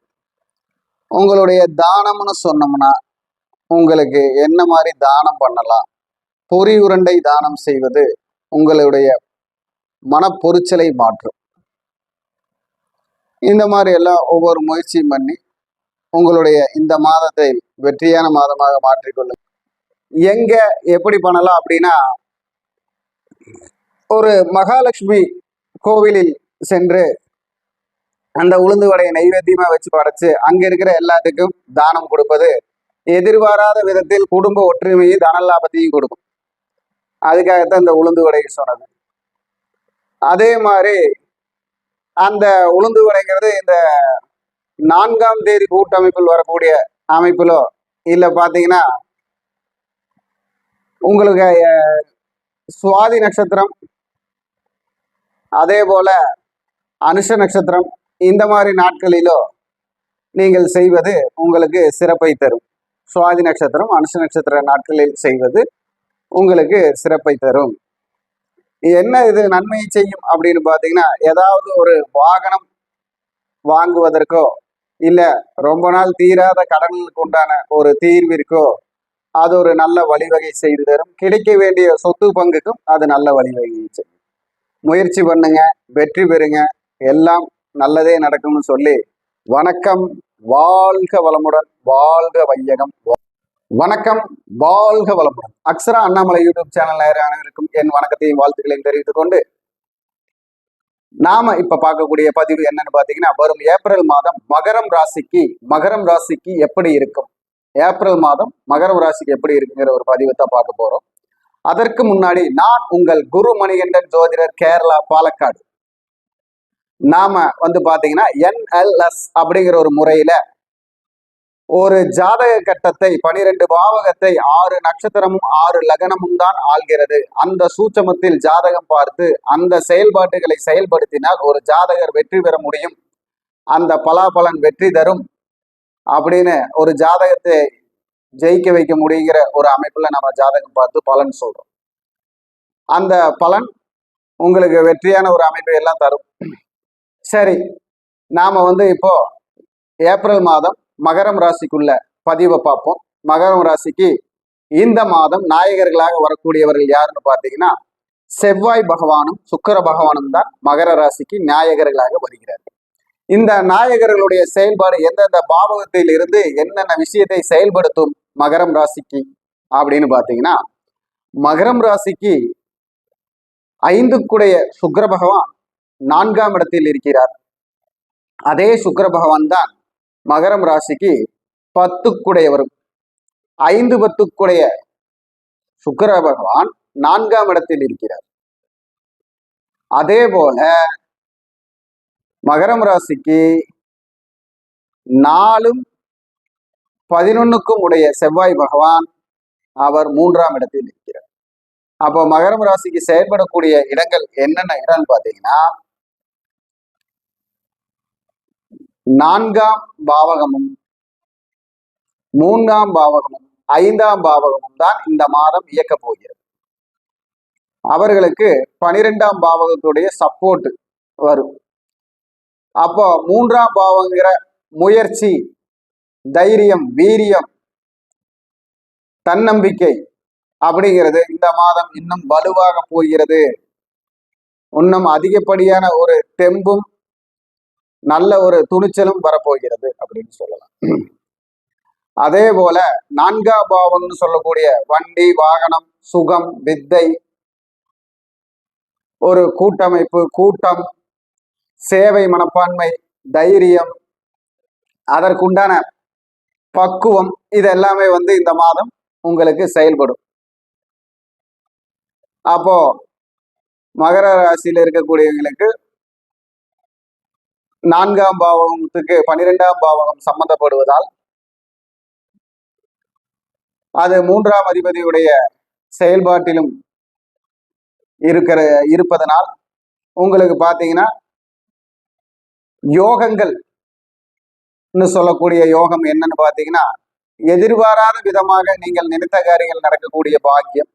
Speaker 1: உங்களுடைய தானம்னு சொன்னோம்னா, உங்களுக்கு என்ன மாதிரி தானம் பண்ணலாம்? பொறி உருண்டை தானம் செய்வது உங்களுடைய மனப்பொரிச்சலை மாற்றும். இந்த மாதிரி எல்லாம் ஒவ்வொரு முயற்சியும் பண்ணி உங்களுடைய இந்த மாதத்தை வெற்றியான மாதமாக மாற்றிக்கொள்ளும். எங்க எப்படி பண்ணலாம் அப்படின்னா, ஒரு மகாலட்சுமி கோவிலில் சென்று அந்த உளுந்து வடையை நைவேத்தியமா வச்சு படைச்சு அங்க இருக்கிற எல்லாத்துக்கும் தானம் கொடுப்பது எதிர்பாராத விதத்தில் குடும்ப ஒற்றுமையும் தன லாபத்தையும் கொடுக்கும். அதுக்காகத்தான் இந்த உளுந்து வடையை சொன்னது. அதே மாதிரி அந்த உளுந்து வடைங்கிறது இந்த 4ஆம் தேதி கூட்டமைப்பில் வரக்கூடிய அமைப்பிலோ இல்லை பார்த்தீங்கன்னா உங்களுக்கு சுவாதி நட்சத்திரம், அதே போல அனுஷ நட்சத்திரம் இந்த மாதிரி நாட்களிலோ நீங்கள் செய்வது உங்களுக்கு சிறப்பை தரும். சுவாதி நட்சத்திரம், அனுஷ நட்சத்திர நாட்களில் செய்வது உங்களுக்கு சிறப்பை தரும். என்ன இது நன்மையை செய்யும் அப்படின்னு பார்த்தீங்கன்னா, ஏதாவது ஒரு வாகனம் வாங்குவதற்கோ இல்லை ரொம்ப நாள் தீராத கடனுக்கு உண்டான ஒரு தீர்விற்கோ அது ஒரு நல்ல வழிவகை செய்து தரும். கிடைக்க வேண்டிய சொத்து பங்குக்கும் அது நல்ல வழிவகை செய்யும். முயற்சி பண்ணுங்க, வெற்றி பெறுங்க, எல்லாம் நல்லதே நடக்கும்னு சொல்லி வணக்கம், வாழ்க வளமுடன், வாழ்க வையகம். வணக்கம், வாழ்க வளமுடன். அக்ஷரா அண்ணாமலை யூடியூப் சேனல் அனைவருக்கும் என் வணக்கத்தையும் வாழ்த்துக்களையும் தெரிவித்துக் கொண்டு நாம இப்ப பார்க்கக்கூடிய பதிவு என்னன்னு பாத்தீங்கன்னா, வரும் ஏப்ரல் மாதம் மகரம் ராசிக்கு எப்படி இருக்கும், ஏப்ரல் மாதம் மகரம் ராசிக்கு எப்படி இருக்குங்கிற ஒரு பதிவை தான் பார்க்க போறோம். அதற்கு முன்னாடி நான் உங்கள் குரு மணிகண்டன் ஜோதிடர், கேரளா, பாலக்காடு. நாம பாத்தீங்கன்னா NLS அப்படிங்கிற ஒரு முறையில ஒரு ஜாதக கட்டத்தை 12 பாவகத்தை 6 நட்சத்திரமும் 6 லக்னமும் தான் ஆள்கிறது. அந்த சூட்சமத்தில் ஜாதகம் பார்த்து அந்த செயல்பாட்டுகளை செயல்படுத்தினால் ஒரு ஜாதகர் வெற்றி பெற முடியும், அந்த பலாபலன் வெற்றி தரும் அப்படின்னு ஒரு ஜாதகத்தை ஜெயிக்க வைக்க முடியுங்கிற ஒரு அமைப்புல நம்ம ஜாதகம் பார்த்து பலன் சொல்றோம். அந்த பலன் உங்களுக்கு வெற்றியான ஒரு அமைப்பை எல்லாம் தரும். சரி, நாம இப்போ ஏப்ரல் மாதம் மகரம் ராசிக்குள்ள பதிவை பார்ப்போம். மகரம் ராசிக்கு இந்த மாதம் நாயகர்களாக வரக்கூடியவர்கள் யாருன்னு பார்த்தீங்கன்னா, செவ்வாய் பகவானும் சுக்கிர பகவானும் தான் மகர ராசிக்கு நாயகர்களாக வருகிறார்கள். இந்த நாயகர்களுடைய செயல்பாடு எந்தெந்த பாவகத்தில் இருந்து என்னென்ன விஷயத்தை செயல்படுத்தும் மகரம் ராசிக்கு அப்படின்னு பார்த்தீங்கன்னா, மகரம் ராசிக்கு 5க்குடைய சுக்கிர பகவான் 4ஆம் இடத்தில் இருக்கிறார். அதே சுக்கிர பகவான் தான் மகரம் ராசிக்கு 10க்குடையவரும். 5, 10க்குடைய சுக்கிர பகவான் 4ஆம் இடத்தில் இருக்கிறார். அதே போல மகரம் ராசிக்கு 4ம் 11க்கும் உடைய செவ்வாய் பகவான் அவர் 3ஆம் இடத்தில் இருக்கிறார். அப்போ மகரம் ராசிக்கு செயல்படக்கூடிய இடங்கள் என்னென்ன இடம்னு பார்த்தீங்கன்னா, 4ஆம் பாவகமும் 3ஆம் பாவகமும் 5ஆம் பாவகமும் தான் இந்த மாதம் இயக்க போகிறது. அவர்களுக்கு 12ஆம் பாவகத்துடைய சப்போர்ட் வரும். அப்போ 3ஆம் பாவங்கிற முயற்சி, தைரியம், வீரியம், தன்னம்பிக்கை அப்படிங்கிறது இந்த மாதம் இன்னும் வலுவாக போகிறது. இன்னும் அதிகப்படியான ஒரு தெம்பும் நல்ல ஒரு துணிச்சலும் வரப்போகிறது அப்படின்னு சொல்லலாம். அதே போல 4ஆம் பாவம்னு சொல்லக்கூடிய வண்டி, வாகனம், சுகம், வித்தை, ஒரு கூட்டமைப்பு, கூட்டம், சேவை மனப்பான்மை, தைரியம், அதற்குண்டான பக்குவம், இது எல்லாமே இந்த மாதம் உங்களுக்கு செயல்படும். அப்போ மகர ராசியில் இருக்கக்கூடியவங்களுக்கு 4ஆம் பாவகத்துக்கு 12ஆம் பாவகம் சம்பந்தப்படுவதால் அது 3ஆம் அதிபதியுடைய செயல்பாட்டிலும் இருப்பதனால் உங்களுக்கு பாத்தீங்கன்னா யோகங்கள் சொல்லக்கூடிய யோகம் என்னன்னு பாத்தீங்கன்னா எதிர்பாராத விதமாக நீங்கள் நினைத்த காரியங்கள் நடக்கக்கூடிய பாக்கியம்,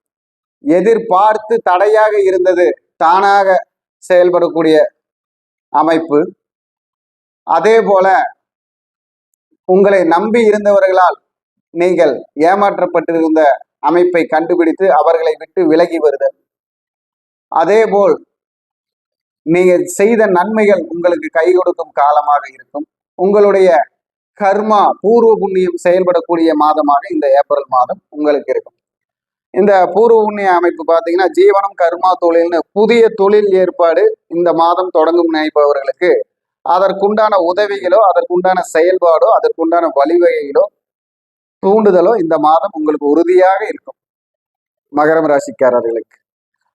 Speaker 1: எதிர்பார்த்து தடையாக இருந்தது தானாக செயல்படக்கூடிய அமைப்பு, அதே போல உங்களை நம்பி இருந்தவர்களால் நீங்கள் ஏமாற்றப்பட்டிருந்த அமைப்பை கண்டுபிடித்து அவர்களை விட்டு விலகி வருதல், அதேபோல் நீங்கள் செய்த நன்மைகள் உங்களுக்கு கை கொடுக்கும் காலமாக இருக்கும். உங்களுடைய கர்மா பூர்வ புண்ணியம் செயல்படக்கூடிய மாதமாக இந்த ஏப்ரல் மாதம் உங்களுக்கு இருக்கும். இந்த பூர்வ புண்ணிய அமைப்பு பார்த்தீங்கன்னா ஜீவனம் கர்மா தொழில்னு புதிய தொழில் ஏற்பாடு இந்த மாதம் தொடங்கும் நினைப்பவர்களுக்கு அதற்குண்டான உதவிகளோ அதற்குண்டான செயல்பாடோ அதற்குண்டான வழிவகைகளோ தூண்டுதலோ இந்த மாதம் உங்களுக்கு உறுதியாக இருக்கும் மகரம் ராசிக்காரர்களுக்கு.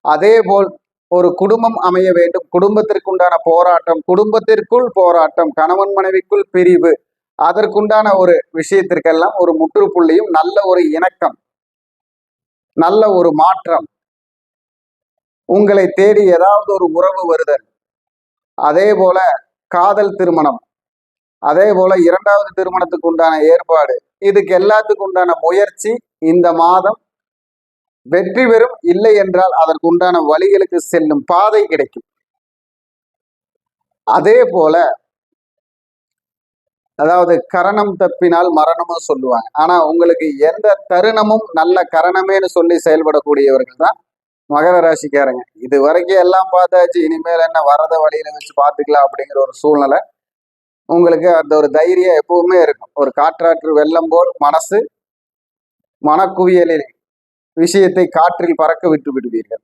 Speaker 1: அதே போல் ஒரு குடும்பம் அமைய வேண்டும், குடும்பத்திற்குண்டான போராட்டம், குடும்பத்திற்குள் போராட்டம், கணவன் மனைவிக்குள் பிரிவு, அதற்குண்டான ஒரு விஷயத்திற்கெல்லாம் ஒரு முற்றுப்புள்ளியும் நல்ல ஒரு இணக்கம், நல்ல ஒரு மாற்றம், உங்களை தேடி ஏதாவது ஒரு உறவு வருதல், அதே போல காதல் திருமணம், அதே போல 2வது திருமணத்துக்கு உண்டான ஏற்பாடு, இதுக்கு எல்லாத்துக்கு உண்டான முயற்சி இந்த மாதம் வெற்றி பெறும். இல்லை என்றால் அதற்கு உண்டான வழிகளுக்கு செல்லும் பாதை கிடைக்கும். அதே போல அதாவது கரணம் தப்பினால் மரணமும் சொல்லுவாங்க. ஆனா உங்களுக்கு எந்த தருணமும் நல்ல கரணமேன்னு சொல்லி செயல்படக்கூடியவர்கள் தான் மகர ராசிக்காரங்க. இது வரைக்கும் எல்லாம் பார்த்தாச்சு, இனிமேல் என்ன வரத வழியில வச்சு பார்த்துக்கலாம் அப்படிங்கிற ஒரு சூழ்நிலை உங்களுக்கு அந்த ஒரு தைரியம் எப்பவுமே இருக்கும். ஒரு காற்றாற்று வெள்ளம் போல் மனசு மனக்குவியலில் விஷயத்தை காற்றில் பறக்க விட்டு விடுவீர்கள்.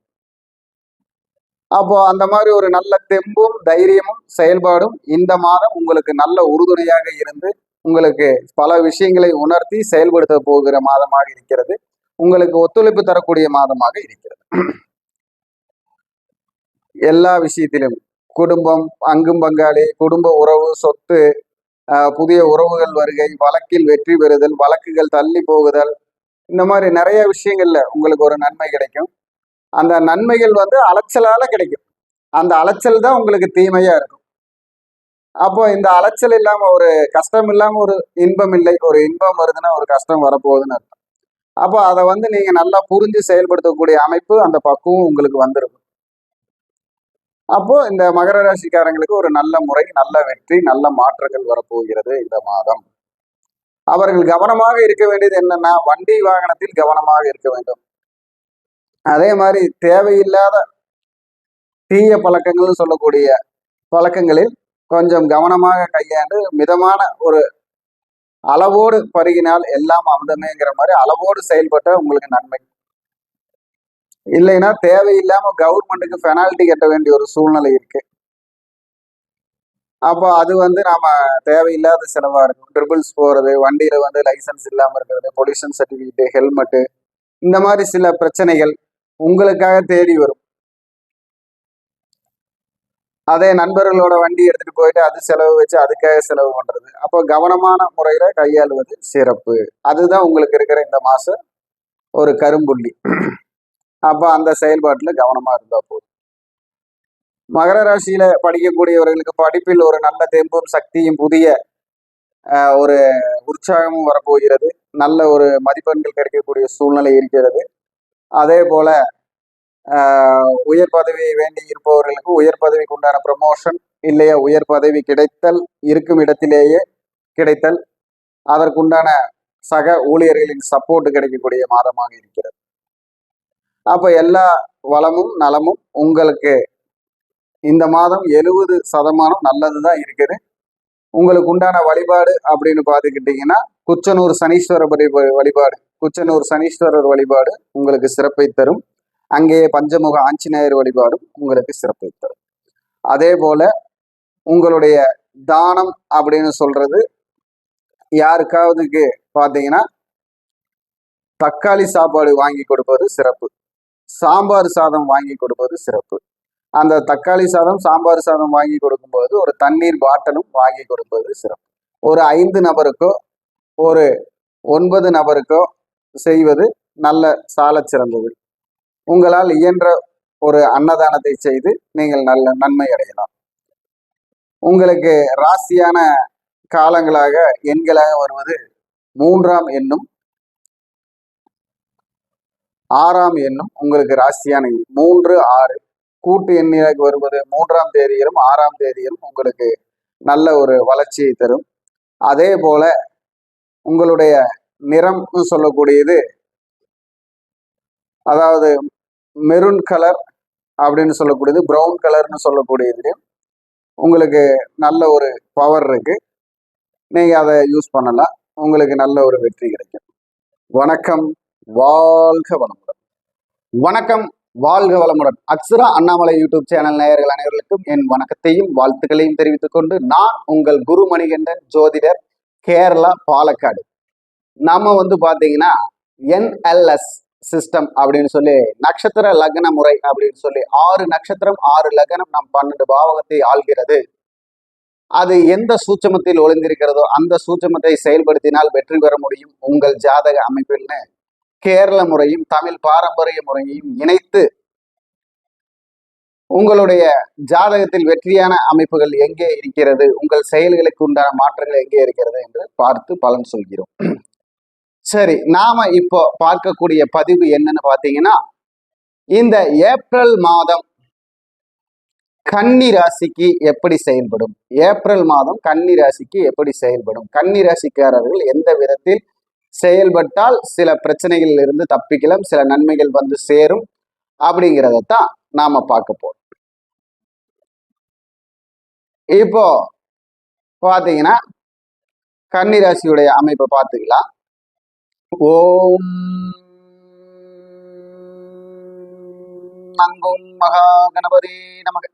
Speaker 1: அப்போ அந்த மாதிரி ஒரு நல்ல தெம்பும் தைரியமும் செயல்பாடும் இந்த மாதம் உங்களுக்கு நல்ல உறுதுணையாக இருந்து உங்களுக்கு பல விஷயங்களை உணர்த்தி செயல்படுத்த போகிற மாதமாக இருக்கிறது. உங்களுக்கு ஒத்துழைப்பு தரக்கூடிய மாதமாக இருக்கிறது. எல்லா விஷயத்திலும் குடும்பம், அங்கும் பங்காளி, குடும்ப உறவு, சொத்து, புதிய உறவுகள் வருகை, வழக்கில் வெற்றி பெறுதல், வழக்குகள் தள்ளி போகுதல், இந்த மாதிரி நிறைய விஷயங்கள்ல உங்களுக்கு ஒரு நன்மை கிடைக்கும். அந்த நன்மைகள் அலைச்சலால கிடைக்கும். அந்த அலைச்சல் தான் உங்களுக்கு தீமையா இருக்கும். அப்போ இந்த அலைச்சல் இல்லாம ஒரு கஷ்டம் இல்லாம ஒரு இன்பம் இல்லை. ஒரு இன்பம் வருதுன்னா ஒரு கஷ்டம் வரப்போகுதுன்னு அர்த்தம். அப்போ அதை நீங்க நல்லா புரிஞ்சு செயல்படுத்தக்கூடிய அமைப்பு, அந்த பக்குவம் உங்களுக்கு வந்துடும். அப்போ இந்த மகர ராசிக்காரங்களுக்கு ஒரு நல்ல முறை, நல்ல வெற்றி, நல்ல மாற்றங்கள் வரப்போகிறது இந்த மாதம். அவர்கள் கவனமாக இருக்க வேண்டியது என்னன்னா, வண்டி வாகனத்தில் கவனமாக இருக்க வேண்டும். அதே மாதிரி தேவையில்லாத தீய பழக்கங்கள் சொல்லக்கூடிய பழக்கங்களில் கொஞ்சம் கவனமாக கையாண்டு மிதமான ஒரு அளவோடு பருகினால் எல்லாம் அமுதமேங்கிற மாதிரி அளவோடு செயல்பட்ட உங்களுக்கு நன்மை. இல்லைன்னா தேவையில்லாம கவர்மெண்ட்டுக்கு பெனால்டி கட்ட வேண்டிய ஒரு சூழ்நிலை இருக்கு. அப்போ அது நாம தேவையில்லாத செலவா இருக்கும். ட்ரிபிள்ஸ் போறது, வண்டியில லைசன்ஸ் இல்லாம இருக்கிறது, பொல்யூஷன் சர்டிபிகேட், ஹெல்மெட்டு, இந்த மாதிரி சில பிரச்சனைகள் உங்களுக்காக தேடி வரும். அதே நண்பர்களோட வண்டி எடுத்துட்டு போயிட்டு அது செலவு வச்சு அதுக்காக செலவு பண்றது. அப்போ கவனமான முறையில கையாளுவது சிறப்பு. அதுதான் உங்களுக்கு இருக்கிற இந்த மாசம் ஒரு கரும்புள்ளி. அப்போ அந்த செயல்பாட்டுல கவனமா இருந்தா போதும். மகர ராசியில படிக்கக்கூடியவர்களுக்கு படிப்பில் ஒரு நல்ல தெம்பும் சக்தியும் புதிய ஒரு உற்சாகமும் வரப்போகிறது. நல்ல ஒரு மதிப்பெண்கள் கிடைக்கக்கூடிய சூழ்நிலை இருக்கிறது. அதே போல உயர் பதவி வேண்டி இருப்பவர்களுக்கு உயர் பதவிக்கு உண்டான ப்ரமோஷன், இல்லையா உயர் பதவி கிடைத்தல், இருக்கும் இடத்திலேயே கிடைத்தல், அதற்குண்டான சக ஊழியர்களின் சப்போர்ட் கிடைக்கக்கூடிய மாதமாக இருக்கிறது. அப்ப எல்லா வளமும் நலமும் உங்களுக்கு இந்த மாதம் 70% நல்லதுதான் இருக்குது. உங்களுக்கு உண்டான வழிபாடு அப்படின்னு பார்த்துக்கிட்டீங்கன்னா குச்சனூர் சனீஸ்வரர் வழிபாடு, குச்சனூர் சனீஸ்வரர் வழிபாடு உங்களுக்கு சிறப்பை தரும். அங்கேயே பஞ்சமுக ஆஞ்சநேயர் வழிபாடும் உங்களுக்கு சிறப்பை தரும். அதே போல உங்களுடைய தானம் அப்படின்னு சொல்றது யாருக்காவதுக்கு பார்த்தீங்கன்னா தக்காளி சாப்பாடு வாங்கி கொடுப்பது சிறப்பு, சாம்பார் சாதம் வாங்கி கொடுப்பது சிறப்பு. அந்த தக்காளி சாதம் சாம்பார் சாதம் வாங்கி கொடுக்கும்போது ஒரு தண்ணீர் பாட்டிலும் வாங்கி கொடுப்பது சிறப்பு. ஒரு 5 நபருக்கோ ஒரு 9 நபருக்கோ செய்வது நல்ல சால சிறந்தது. உங்களால் இயன்ற ஒரு அன்னதானத்தை செய்து நீங்கள் நல்ல நன்மை அடையலாம். உங்களுக்கு ராசியான காலங்களாக எண்களாக வருவது 3ஆம் எண்ணும் 6ஆம் எண்ணும் உங்களுக்கு ராசியான 3, 6 கூட்டு எண்ணியாக வருவது 3ஆம் தேதியிலும் 6ஆம் தேதியிலும் உங்களுக்கு நல்ல ஒரு வளர்ச்சியை தரும். அதே போல உங்களுடைய நிறம்னு சொல்லக்கூடியது, அதாவது மெரூன் கலர் அப்படின்னு சொல்லக்கூடியது, ப்ரௌன் கலர்னு சொல்லக்கூடியது உங்களுக்கு நல்ல ஒரு பவர் இருக்கு. நீங்க அதை யூஸ் பண்ணலாம். உங்களுக்கு நல்ல ஒரு வெற்றி கிடைக்கும். வணக்கம், வாழ்க வளமுடன். வணக்கம், வாழ்க வளமுடன். அக்ஸரா அண்ணாமலை யூடியூப் சேனல் நேயர்கள் அனைவர்களுக்கும் என் வணக்கத்தையும் வாழ்த்துக்களையும் தெரிவித்துக் கொண்டு, நான் உங்கள் குரு மணிகண்டன் ஜோதிடர், கேரளா, பாலக்காடு. நாம பாத்தீங்கன்னா NLS சிஸ்டம் அப்படின்னு சொல்லி நட்சத்திர லக்ன முறை அப்படின்னு சொல்லி 6 நட்சத்திரம் 6 லக்னம் நம் 12 பாவகத்தை ஆள்கிறது. அது எந்த சூட்சமத்தில் ஒளிந்திருக்கிறதோ அந்த சூட்சமத்தை செயல்படுத்தினால் வெற்றி பெற முடியும் உங்கள் ஜாதக அமைப்பில்னு கேரள முறையும் தமிழ் பாரம்பரிய முறையையும் இணைத்து உங்களுடைய ஜாதகத்தில் வெற்றியான அமைப்புகள் எங்கே இருக்கிறது, உங்கள் செயல்களுக்கு உண்டான மாற்றங்கள் எங்கே இருக்கிறது என்று பார்த்து பலன் சொல்கிறோம். சரி, நாம இப்போ பார்க்கக்கூடிய பதிவு என்னன்னு பாத்தீங்கன்னா, இந்த ஏப்ரல் மாதம் கன்னி ராசிக்கு எப்படி செயல்படும், ஏப்ரல் மாதம் கன்னி ராசிக்கு எப்படி செயல்படும், கன்னி ராசிக்காரர்கள் எந்த விதத்தில் செயல்பட்டால் சில பிரச்சனைகளில் இருந்து தப்பிக்கலாம், சில நன்மைகள் வந்து சேரும் அப்படிங்கிறதான் நாம பார்க்க போறோம். இப்போ பாத்தீங்கன்னா கன்னி ராசியுடைய அமைப்பை பார்த்துக்கலாம். ஓம் மங்கும் மகா கணபதே நமக.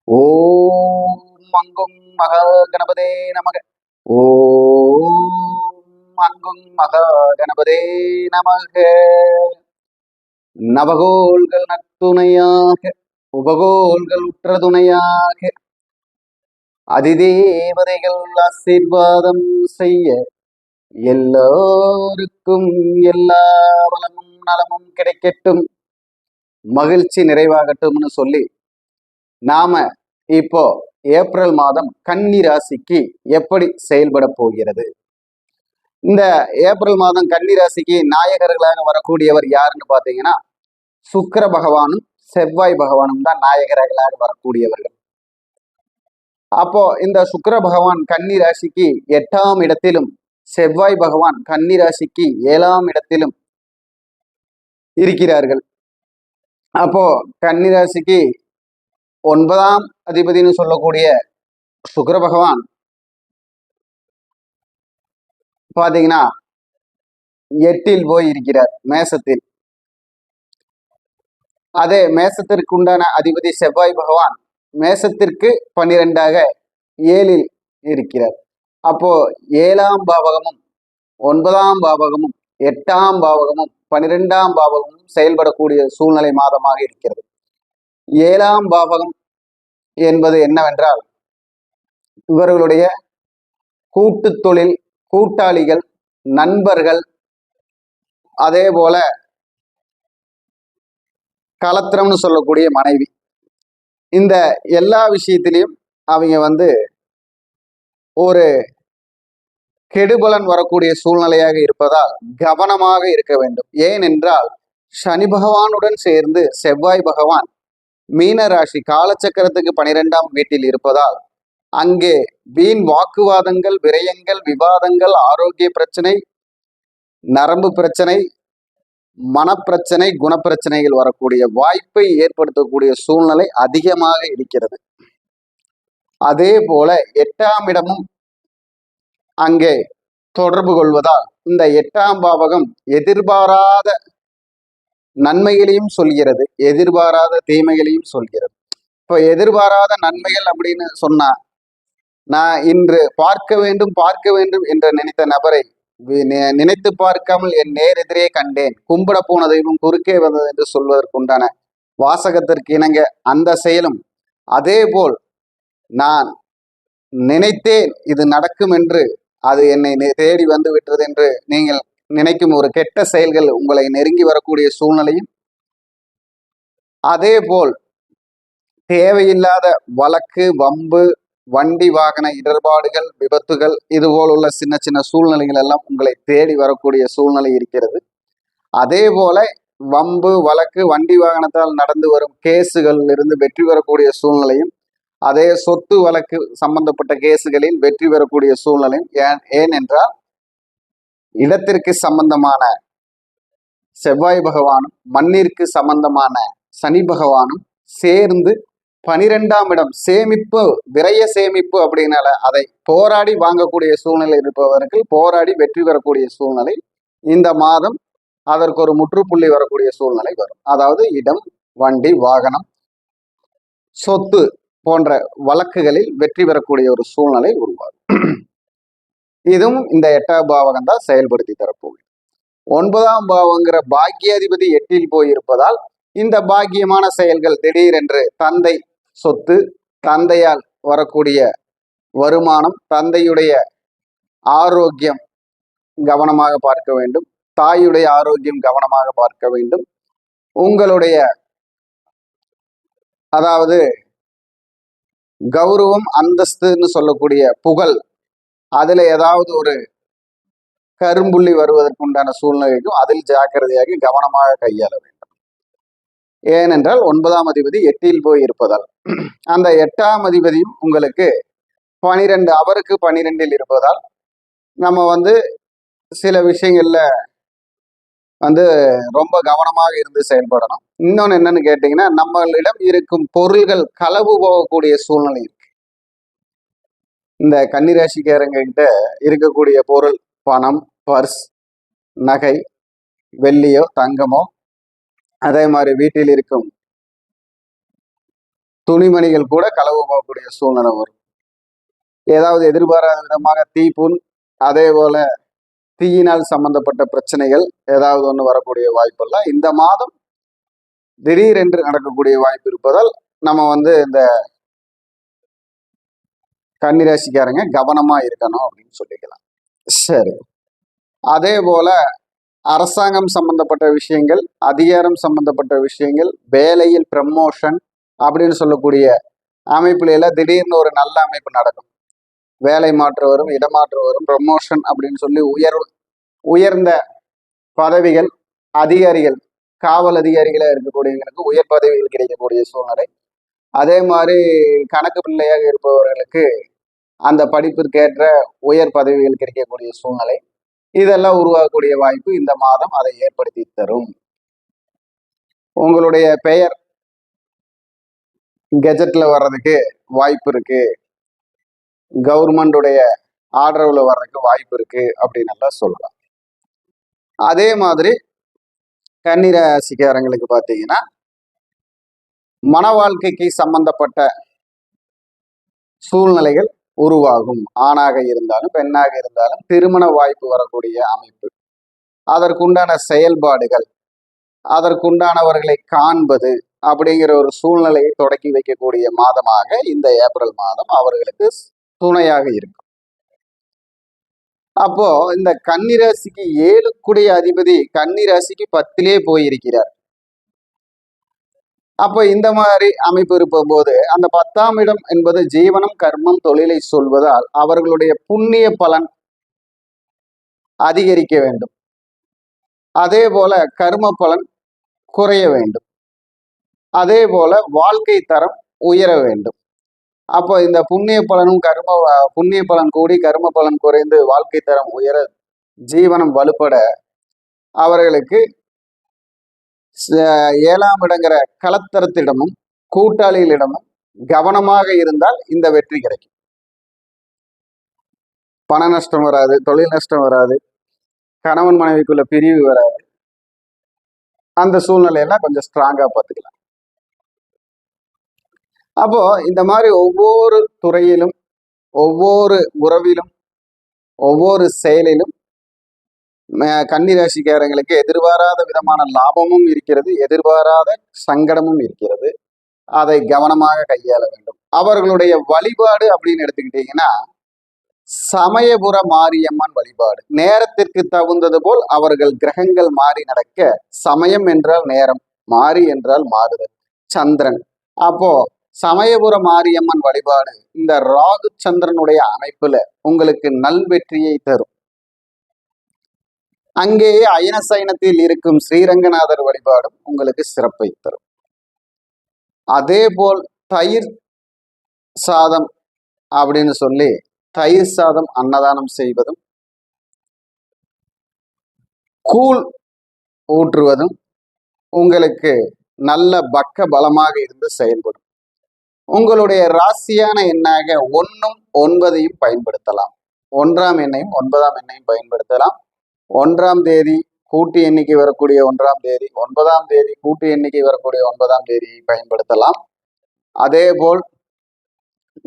Speaker 1: ஓம் மங்கும் மகா கணபதே நமக. ஓம் மங்கும் மகா கணபதே நமக. நவகோள்கள் நத்துணையாக, உபகோள்கள் உற்ற துணையாக, அதிதேவதைகள் ஆசீர்வாதம் செய்ய, எல்லோருக்கும் எல்லா வளமும் நலமும் கிடைக்கட்டும், மகிழ்ச்சி நிறைவாகட்டும்னு சொல்லி நாம இப்போ ஏப்ரல் மாதம் கன்னி ராசிக்கு எப்படி செயல்பட போகிறது. இந்த ஏப்ரல் மாதம் கன்னி ராசிக்கு நாயகர்களாக வரக்கூடியவர் யாருன்னு பாத்தீங்கன்னா, சுக்கிர பகவானும் செவ்வாய் பகவானும் தான் நாயகர்களாக வரக்கூடியவர்கள். அப்போ இந்த சுக்கிர பகவான் கன்னி ராசிக்கு 8ஆம் இடத்திலும், செவ்வாய் பகவான் கன்னி ராசிக்கு 7ஆம் இடத்திலும் இருக்கிறார்கள். அப்போ கன்னி ராசிக்கு 9ஆம் அதிபதினு சொல்லக்கூடிய சுக்கிர பகவான் பாத்தீங்கன்னா 8இல் போய் இருக்கிறார், மேசத்தில். அதே மேசத்திற்கு உண்டான அதிபதி செவ்வாய் பகவான் மேசத்திற்கு 12ஆக 7இல் இருக்கிறார். அப்போ 7ஆம் பாவகமும் 9ஆம் பாவகமும் 8ஆம் பாவகமும் 12ஆம் பாவகமும் செயல்படக்கூடிய சூழ்நிலை மாதமாக இருக்கிறது. 7ஆம் பாவகம் என்பது என்னவென்றால், இவர்களுடைய கூட்டு தொழில், கூட்டாளிகள், நண்பர்கள், அதே போல கலத்திரம்னு சொல்லக்கூடிய மனைவி, இந்த எல்லா விஷயத்திலையும் அவங்க ஒரு கெடுபலன் வரக்கூடிய சூழ்நிலையாக இருப்பதால் கவனமாக இருக்க வேண்டும். ஏனென்றால் சனி பகவானுடன் சேர்ந்து செவ்வாய் பகவான் மீன ராசி காலச்சக்கரத்துக்கு 12ஆம் வீட்டில் இருப்பதால் அங்கே வீண் வாக்குவாதங்கள், விரயங்கள், விவாதங்கள், ஆரோக்கிய பிரச்சனை, நரம்பு பிரச்சனை, மனப்பிரச்சனை, குணப்பிரச்சனைகள் வரக்கூடிய வாய்ப்பை ஏற்படுத்தக்கூடிய சூழ்நிலை அதிகமாக இருக்கிறது. அதே போல 8ஆம் இடமும் அங்கே தொடர்பு கொள்வதால் இந்த 8ஆம் பாவகம் எதிர்பாராத நன்மைகளையும் சொல்கிறது, எதிர்பாராத தீமைகளையும் சொல்கிறது. இப்போ எதிர்பாராத நன்மைகள் அப்படின்னு சொன்னா, நான் இன்று பார்க்க வேண்டும் என்று நினைத்த நபரை நினைத்து பார்க்காமல் என் நேர் எதிரே கண்டேன், கும்பிட போன தெய்வம் குறுக்கே வந்தது என்று சொல்வதற்குண்டான வாசகத்திற்கு இணங்க அந்த செயலும், அதே போல் நான் நினைத்தேன் இது நடக்கும் என்று அது என்னை தேடி வந்து விட்டது என்று நீங்கள் நினைக்கும் ஒரு கெட்ட செயல்கள் உங்களை நெருங்கி வரக்கூடிய சூழ்நிலையும், அதே போல் தேவையில்லாத வழக்கு, வம்பு, வண்டி வாகன இடர்பாடுகள், விபத்துகள், இதுபோல் உள்ள சின்ன சின்ன சூழ்நிலைகள் எல்லாம் உங்களை தேடி வரக்கூடிய சூழ்நிலை இருக்கிறது. அதே போல வம்பு, வழக்கு, வண்டி வாகனத்தால் நடந்து வரும் கேஸுகளில் இருந்து வெற்றி பெறக்கூடிய சூழ்நிலையும், அதே சொத்து வழக்கு சம்பந்தப்பட்ட கேஸுகளில் வெற்றி பெறக்கூடிய சூழ்நிலையும், ஏனென்றால் இடத்திற்கு சம்பந்தமான செவ்வாய் பகவானும் மண்ணிற்கு சம்பந்தமான சனி பகவானும் சேர்ந்து 12ஆம் இடம் சேமிப்பு, விரய சேமிப்பு அப்படின்னால அதை போராடி வாங்கக்கூடிய சூழ்நிலை இருப்பவர்கள் போராடி வெற்றி பெறக்கூடிய சூழ்நிலை இந்த மாதம் அதற்கு ஒரு முற்றுப்புள்ளி வரக்கூடிய சூழ்நிலை வரும். அதாவது இடம், வண்டி, வாகனம், சொத்து போன்ற வழக்குகளில் வெற்றி பெறக்கூடிய ஒரு சூழ்நிலை உருவாகும். இதுவும் இந்த 8ஆம் பாவகம் தான் செயல்படுத்தி தரப்போகுது. 9ஆம் பாவங்கிற பாக்கியாதிபதி 8இல் போயிருப்பதால் இந்த பாக்கியமான செயல்கள் திடீரென்று தந்தை சொத்து, தந்தையால் வரக்கூடிய வருமானம், தந்தையுடைய ஆரோக்கியம் கவனமாக பார்க்க வேண்டும், தாயுடைய ஆரோக்கியம் கவனமாக பார்க்க வேண்டும். உங்களுடைய அதாவது கௌரவம், அந்தஸ்துன்னு சொல்லக்கூடிய புகழ், அதுல ஏதாவது ஒரு கரும்புள்ளி வருவதற்குண்டான சூழ்நிலைக்கும் அதில் ஜாக்கிரதையாக கவனமாக கையாள வேண்டும். ஏனென்றால் 9ஆம் அதிபதி 8இல் போய் இருப்பதால் அந்த 8ஆம் அதிபதியும் உங்களுக்கு 12 அவருக்கு 12இல் இருப்பதால் நம்ம சில விஷயங்கள்ல ரொம்ப கவனமாக இருந்து செயல்படணும். இன்னொன்னு என்னன்னு கேட்டீங்கன்னா, நம்மளிடம் இருக்கும் பொருள்கள் களவு போகக்கூடிய சூழ்நிலை இருக்கு. இந்த கன்னிராசிக்காரங்க கிட்ட இருக்கக்கூடிய பொருள், பணம், பர்ஸ், நகை, வெள்ளியோ தங்கமோ, அதே மாதிரி வீட்டில் இருக்கும் துணிமணிகள் கூட களவு போகக்கூடிய சூழ்நிலை வரும். ஏதாவது எதிர்பாராத விதமாக தீப்புண், அதே போல தீயினால் சம்பந்தப்பட்ட பிரச்சனைகள் ஏதாவது ஒன்று வரக்கூடிய வாய்ப்பெல்லாம் இந்த மாதம் திடீரென்று நடக்கக்கூடிய வாய்ப்பு இருப்பதால் நம்ம இந்த கன்னிராசிக்காரங்க கவனமா இருக்கணும் அப்படின்னு சொல்லிக்கலாம். சரி, அதே போல அரசாங்கம் சம்பந்தப்பட்ட விஷயங்கள், அதிகாரம் சம்பந்தப்பட்ட விஷயங்கள், வேலையில் ப்ரமோஷன் அப்படின்னு சொல்லக்கூடிய அமைப்புல எல்லாம் திடீர்னு ஒரு நல்ல அமைப்பு நடக்கும். வேலை மாற்று வரும், இடமாற்று வரும், ப்ரமோஷன் அப்படின்னு சொல்லி உயர்ந்த பதவிகள், அதிகாரிகள், காவல் அதிகாரிகளா இருக்கக்கூடியவங்களுக்கு உயர் பதவிகள் கிடைக்கக்கூடிய சூழ்நிலை. அதே மாதிரி கணக்கு பிள்ளையாக இருப்பவர்களுக்கு அந்த படிப்பிற்கேற்ற உயர் பதவிகள் கிடைக்கக்கூடிய சூழ்நிலை, இதெல்லாம் உருவாகக்கூடிய வாய்ப்பு இந்த மாதம் அதை ஏற்படுத்தி தரும். உங்களுடைய பெயர் கெஜெட்ல வர்றதுக்கு வாய்ப்பு இருக்கு, கவர்மெண்டுடைய ஆர்டர்ல வர்றதுக்கு வாய்ப்பு இருக்கு அப்படின்னு எல்லாம் சொல்லலாம். அதே மாதிரி கன்னிராசிக்காரங்களுக்கு பார்த்தீங்கன்னா, மன வாழ்க்கைக்கு சம்பந்தப்பட்ட சூழ்நிலைகள் உருவாகும். ஆணாக இருந்தாலும் பெண்ணாக இருந்தாலும் திருமண வாய்ப்பு வரக்கூடிய அமைப்பு, அதற்குண்டான செயல்பாடுகள், அதற்குண்டானவர்களை காண்பது அப்படிங்கிற ஒரு சூழ்நிலையை தொடக்கி வைக்கக்கூடிய மாதமாக இந்த ஏப்ரல் மாதம் அவர்களுக்கு துணையாக இருக்கும். அப்போ இந்த கன்னிராசிக்கு 7 அதிபதி கன்னிராசிக்கு 10லே போயிருக்கிறார். அப்போ இந்த மாதிரி அமைப்பு இருப்ப போது அந்த 10ஆம் இடம் என்பது ஜீவனம், கர்மம், தொழிலை சொல்வதால் அவர்களுடைய புண்ணிய பலன் அதிகரிக்க வேண்டும். அதே போல கர்ம பலன் குறைய வேண்டும். அதே போல வாழ்க்கை தரம் உயர வேண்டும். அப்போ இந்த புண்ணிய பலன் கூடி கர்ம பலன் குறைந்து வாழ்க்கை தரம் உயர, ஜீவனம் வலுப்பட அவர்களுக்கு 7ஆம் இடங்கிற களத்தரத்திடமும் கூட்டாளிகளிடமும் கவனமாக இருந்தால் இந்த வெற்றி கிடைக்கும். பண நஷ்டம் வராது, தொழில் நஷ்டம் வராது, கணவன் மனைவிக்குள்ள பிரிவு வராது. அந்த சூழ்நிலையெல்லாம் கொஞ்சம் ஸ்ட்ராங்கா பார்த்துக்கலாம். அப்போ இந்த மாதிரி ஒவ்வொரு துறையிலும், ஒவ்வொரு உறவிலும், ஒவ்வொரு செயலிலும் கன்னி ராசிக்காரங்களுக்கு எதிர்பாராத விதமான லாபமும் இருக்கிறது, எதிர்பாராத சங்கடமும் இருக்கிறது. அதை கவனமாக கையாள வேண்டும். அவர்களுடைய வழிபாடு அப்படின்னு எடுத்துக்கிட்டீங்கன்னா சமயபுர மாரியம்மன் வழிபாடு. நேரத்திற்கு தகுந்தது போல் அவர்கள் கிரகங்கள் மாறி நடக்க, சமயம் என்றால் நேரம், மாறி என்றால் மாறுதல், சந்திரன். அப்போ சமயபுர மாரியம்மன் வழிபாடு இந்த ராகு சந்திரனுடைய அமைப்புல உங்களுக்கு நல்வெற்றியை தரும். அங்கேயே அயன சயனத்தில் இருக்கும் ஸ்ரீரங்கநாதர் வழிபாடும் உங்களுக்கு சிறப்பை தரும். அதே போல் தயிர் சாதம் அப்படின்னு சொல்லி தயிர் சாதம் அன்னதானம் செய்வதும், கூழ் ஊற்றுவதும் உங்களுக்கு நல்ல பக்க பலமாக இருந்து செயல்படும். உங்களுடைய ராசியான எண்ணாக 1ம் 9ஐயும் பயன்படுத்தலாம். 1ஆம் எண்ணையும் 9ஆம் எண்ணையும் பயன்படுத்தலாம். 1ஆம் தேதி கூட்டு எண்ணிக்கை வரக்கூடிய 1ஆம் தேதி, 9ஆம் தேதி கூட்டு எண்ணிக்கை வரக்கூடிய 9ஆம் தேதியை பயன்படுத்தலாம். அதேபோல்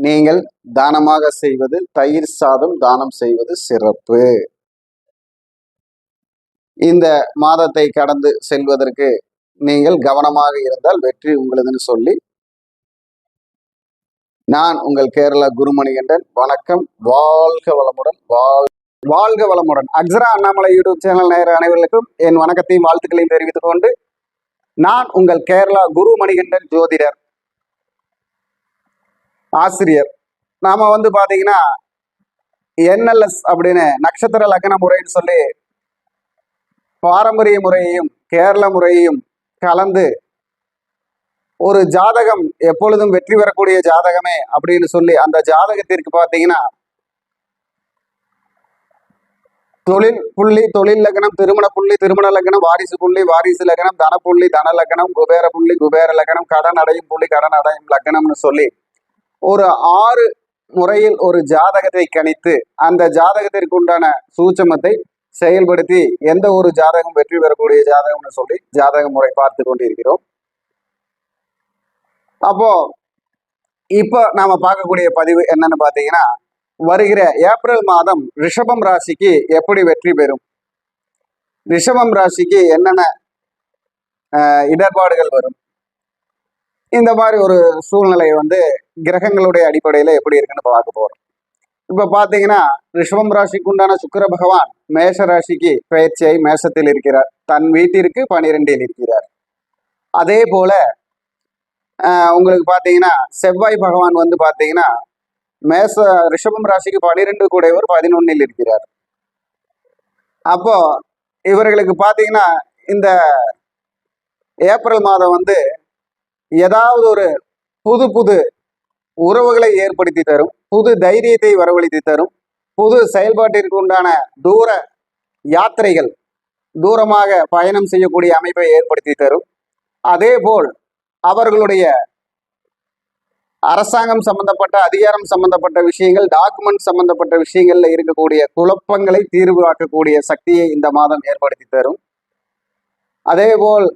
Speaker 1: நீங்கள் தானமாக செய்வது தயிர் சாதம் தானம் செய்வது சிறப்பு. இந்த மாதத்தை கடந்து செல்வதற்கு நீங்கள் கவனமாக இருந்தால் வெற்றி உங்களதுன்னு சொல்லி நான் உங்கள் கேரளா குருமணிகண்டன். வணக்கம். வாழ்க வளமுடன். வாழ்க வளமுடன். அக்ஸரா அண்ணாமலை யூடியூப் சேனல் நேயர் அனைவர்களுக்கும் என் வணக்கத்தையும் வாழ்த்துக்களையும் தெரிவித்துக் கொண்டு நான் உங்கள் கேரளா குருமணிகண்டன் ஜோதிடர் ஆசிரியர். நாம பாத்தீங்கன்னா என்எல்எஸ் அப்படின்னு நட்சத்திர லக்ன முறைன்னு சொல்லி பாரம்பரிய முறையையும் கேரள முறையையும் கலந்து ஒரு ஜாதகம் எப்பொழுதும் வெற்றி பெறக்கூடிய ஜாதகமே அப்படின்னு சொல்லி அந்த ஜாதகத்திற்கு பார்த்தீங்கன்னா தொழில் புள்ளி தொழில் லக்னம், திருமண புள்ளி திருமண லக்னம், வாரிசு புள்ளி வாரிசு லக்னம், தன புள்ளி தன லக்னம், குபேர புள்ளி குபேர லக்னம், கடன் அடையும் புள்ளி கடன் அடையும் லக்னம்னு சொல்லி ஒரு 6 முறையில் ஒரு ஜாதகத்தை கணித்து அந்த ஜாதகத்திற்கு உண்டான சூட்சமத்தை செயல்படுத்தி எந்த ஒரு ஜாதகம் வெற்றி பெறக்கூடிய ஜாதகம்னு சொல்லி ஜாதக முறை பார்த்து கொண்டிருக்கிறோம். அப்போ இப்போ நாம பார்க்கக்கூடிய பதிவு என்னன்னு பார்த்தீங்கன்னா, வருகிற ஏப்ரல் மாதம் ரிஷபம் ராசிக்கு எப்படி வெற்றி பெறும், ரிஷபம் ராசிக்கு என்னென்ன இடர்பாடுகள் வரும், இந்த மாதிரி ஒரு சூழ்நிலை கிரகங்களுடைய அடிப்படையில எப்படி இருக்குன்னு பார்க்க போறோம். இப்ப பாத்தீங்கன்னா ரிஷபம் ராசிக்கு உண்டான சுக்கிர பகவான் மேஷ ராசிக்கு பெயர்ச்சியாய் மேஷத்தில் இருக்கிறார், தன் வீட்டிற்கு 12இல் இருக்கிறார். அதே போல உங்களுக்கு பாத்தீங்கன்னா செவ்வாய் பகவான் பாத்தீங்கன்னா ரிஷபம் ராசிக்கு 12 கூடையவர் 11இல் இருக்கிறார். அப்போ இவர்களுக்கு பாத்தீங்கன்னா இந்த ஏப்ரல் மாதம் ஏதாவது ஒரு புது உறவுகளை ஏற்படுத்தி தரும், புது தைரியத்தை வரவழைத்து தரும், புது செயல்பாட்டிற்கு உண்டான தூர யாத்திரைகள், தூரமாக பயணம் செய்யக்கூடிய அமைப்பை ஏற்படுத்தி தரும். அதே போல் அவர்களுடைய அரசாங்கம் சம்பந்தப்பட்ட அதிகாரம் சம்பந்தப்பட்ட விஷயங்கள், டாக்குமெண்ட் சம்பந்தப்பட்ட விஷயங்கள்ல இருக்கக்கூடிய குழப்பங்களை தீர்வாக்கக்கூடிய சக்தியை இந்த மாதம் ஏற்படுத்தி தரும். அதே போல்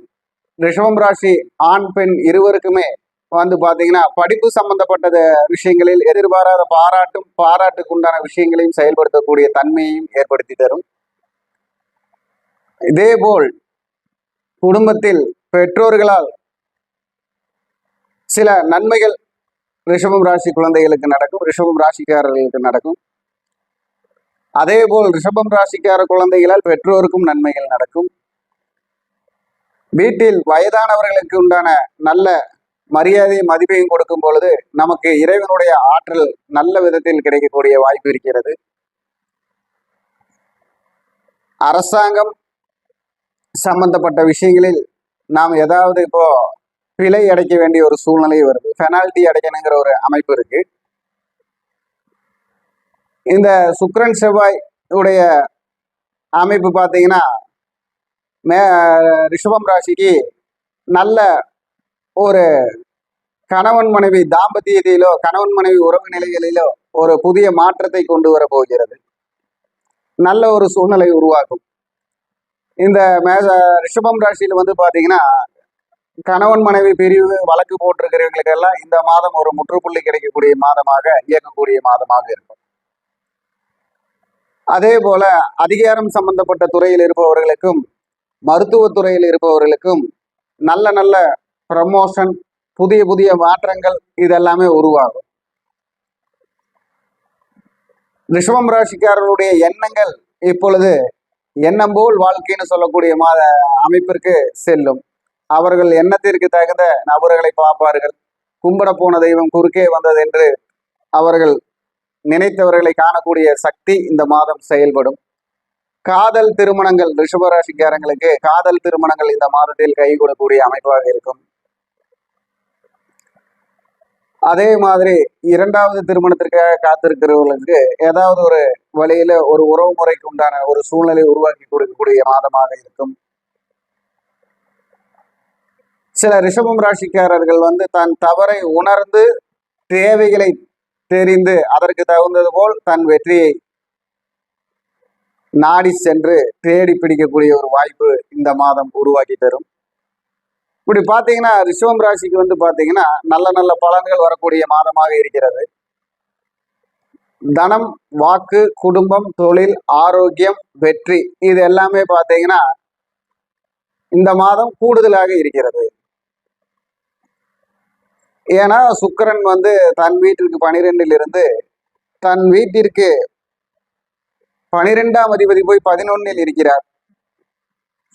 Speaker 1: ரிஷபம் ராசி ஆண் பெண் இருவருக்குமே பாத்தீங்கன்னா படிப்பு சம்பந்தப்பட்ட விஷயங்களில் எதிர்பாராத பாராட்டுக்கு உண்டான விஷயங்களையும் செயல்படுத்தக்கூடிய தன்மையையும் ஏற்படுத்தி தரும். இதேபோல் குடும்பத்தில் பெற்றோர்களால் சில நன்மைகள் ரிஷபம் ராசி குழந்தைகளுக்கு நடக்கும், ரிஷபம் ராசிக்காரர்களுக்கு நடக்கும். அதே போல் ரிஷபம் ராசிக்கார குழந்தைகளால் பெற்றோருக்கும் நன்மைகள் நடக்கும். வீட்டில் வயதானவர்களுக்கு உண்டான நல்ல மரியாதையும் மதிப்பையும் கொடுக்கும் பொழுது நமக்கு இறைவனுடைய ஆற்றல் நல்ல விதத்தில் கிடைக்கக்கூடிய வாய்ப்பு இருக்கிறது. அரசாங்கம் சம்பந்தப்பட்ட விஷயங்களில் நாம் ஏதாவது இப்போ பிழை அடைக்க வேண்டிய ஒரு சூழ்நிலை வருது, பெனால்டி அடைக்கணுங்கிற ஒரு அமைப்பு இருக்கு. இந்த சுக்கிரன் செவ்வாய் உடைய அமைப்பு பார்த்தீங்கன்னா ரிஷபம் ராசிக்கு நல்ல ஒரு கணவன் மனைவி தாம்பத்தியத்திலோ கணவன் மனைவி உறவு நிலைகளிலோ ஒரு புதிய மாற்றத்தை கொண்டு வர போகிறது, நல்ல ஒரு சூழ்நிலை உருவாக்கும். இந்த ரிஷபம் ராசியில பாத்தீங்கன்னா கணவன் மனைவி பிரிவு வழக்கு போட்டிருக்கிறவங்களுக்கு எல்லாம் இந்த மாதம் ஒரு முற்றுப்புள்ளி கிடைக்கக்கூடிய மாதமாக இயக்கக்கூடிய மாதமாக இருக்கும். அதே போல அதிகாரம் சம்பந்தப்பட்ட துறையில் இருப்பவர்களுக்கும் மருத்துவத்துறையில் இருப்பவர்களுக்கும் நல்ல நல்ல ப்ரமோஷன், புதிய புதிய மாற்றங்கள் இதெல்லாமே உருவாகும். ரிஷபம் ராசிக்காரர்களுடைய எண்ணங்கள் இப்பொழுது எண்ணம் போல் வாழ்க்கைன்னு சொல்லக்கூடிய அமைப்பிற்கு செல்லும். அவர்கள் எண்ணத்திற்கு தகுந்த நபர்களை பார்ப்பார்கள். கும்பிட போன தெய்வம் குறுக்கே வந்தது என்று அவர்கள் நினைத்தவர்களை காணக்கூடிய சக்தி இந்த மாதம் செயல்படும். காதல் திருமணங்கள், ரிஷபராசிக்காரங்களுக்கு காதல் திருமணங்கள் இந்த மாதத்தில் கைகூடக்கூடிய அமைப்பாக இருக்கும். அதே மாதிரி இரண்டாவது திருமணத்திற்காக காத்திருக்கிறவர்களுக்கு ஏதாவது ஒரு வழியில ஒரு உறவு முறைக்கு உண்டான ஒரு சூழ்நிலை உருவாக்கி கொடுக்கக்கூடிய மாதமாக இருக்கும். சில ரிஷபம் ராசிக்காரர்கள் தன் தவறை உணர்ந்து தேவைகளை தெரிந்து அதற்கு தகுந்தது போல் தன் வெற்றியை நாடி சென்று தேடி பிடிக்கக்கூடிய ஒரு வாய்ப்பு இந்த மாதம் உருவாக்கி தரும். இப்படி பார்த்தீங்கன்னா ரிஷபம் ராசிக்கு பார்த்தீங்கன்னா நல்ல நல்ல பலன்கள் வரக்கூடிய மாதமாக இருக்கிறது. தனம், வாக்கு, குடும்பம், தொழில், ஆரோக்கியம், வெற்றி இது எல்லாமே பார்த்தீங்கன்னா இந்த மாதம் கூடுதலாக இருக்கிறது. ஏன்னா சுக்கிரன் தன் வீட்டிற்கு 12 இருந்து தன் வீட்டிற்கு 12ஆம் அதிபதி போய் 11 இருக்கிறார்.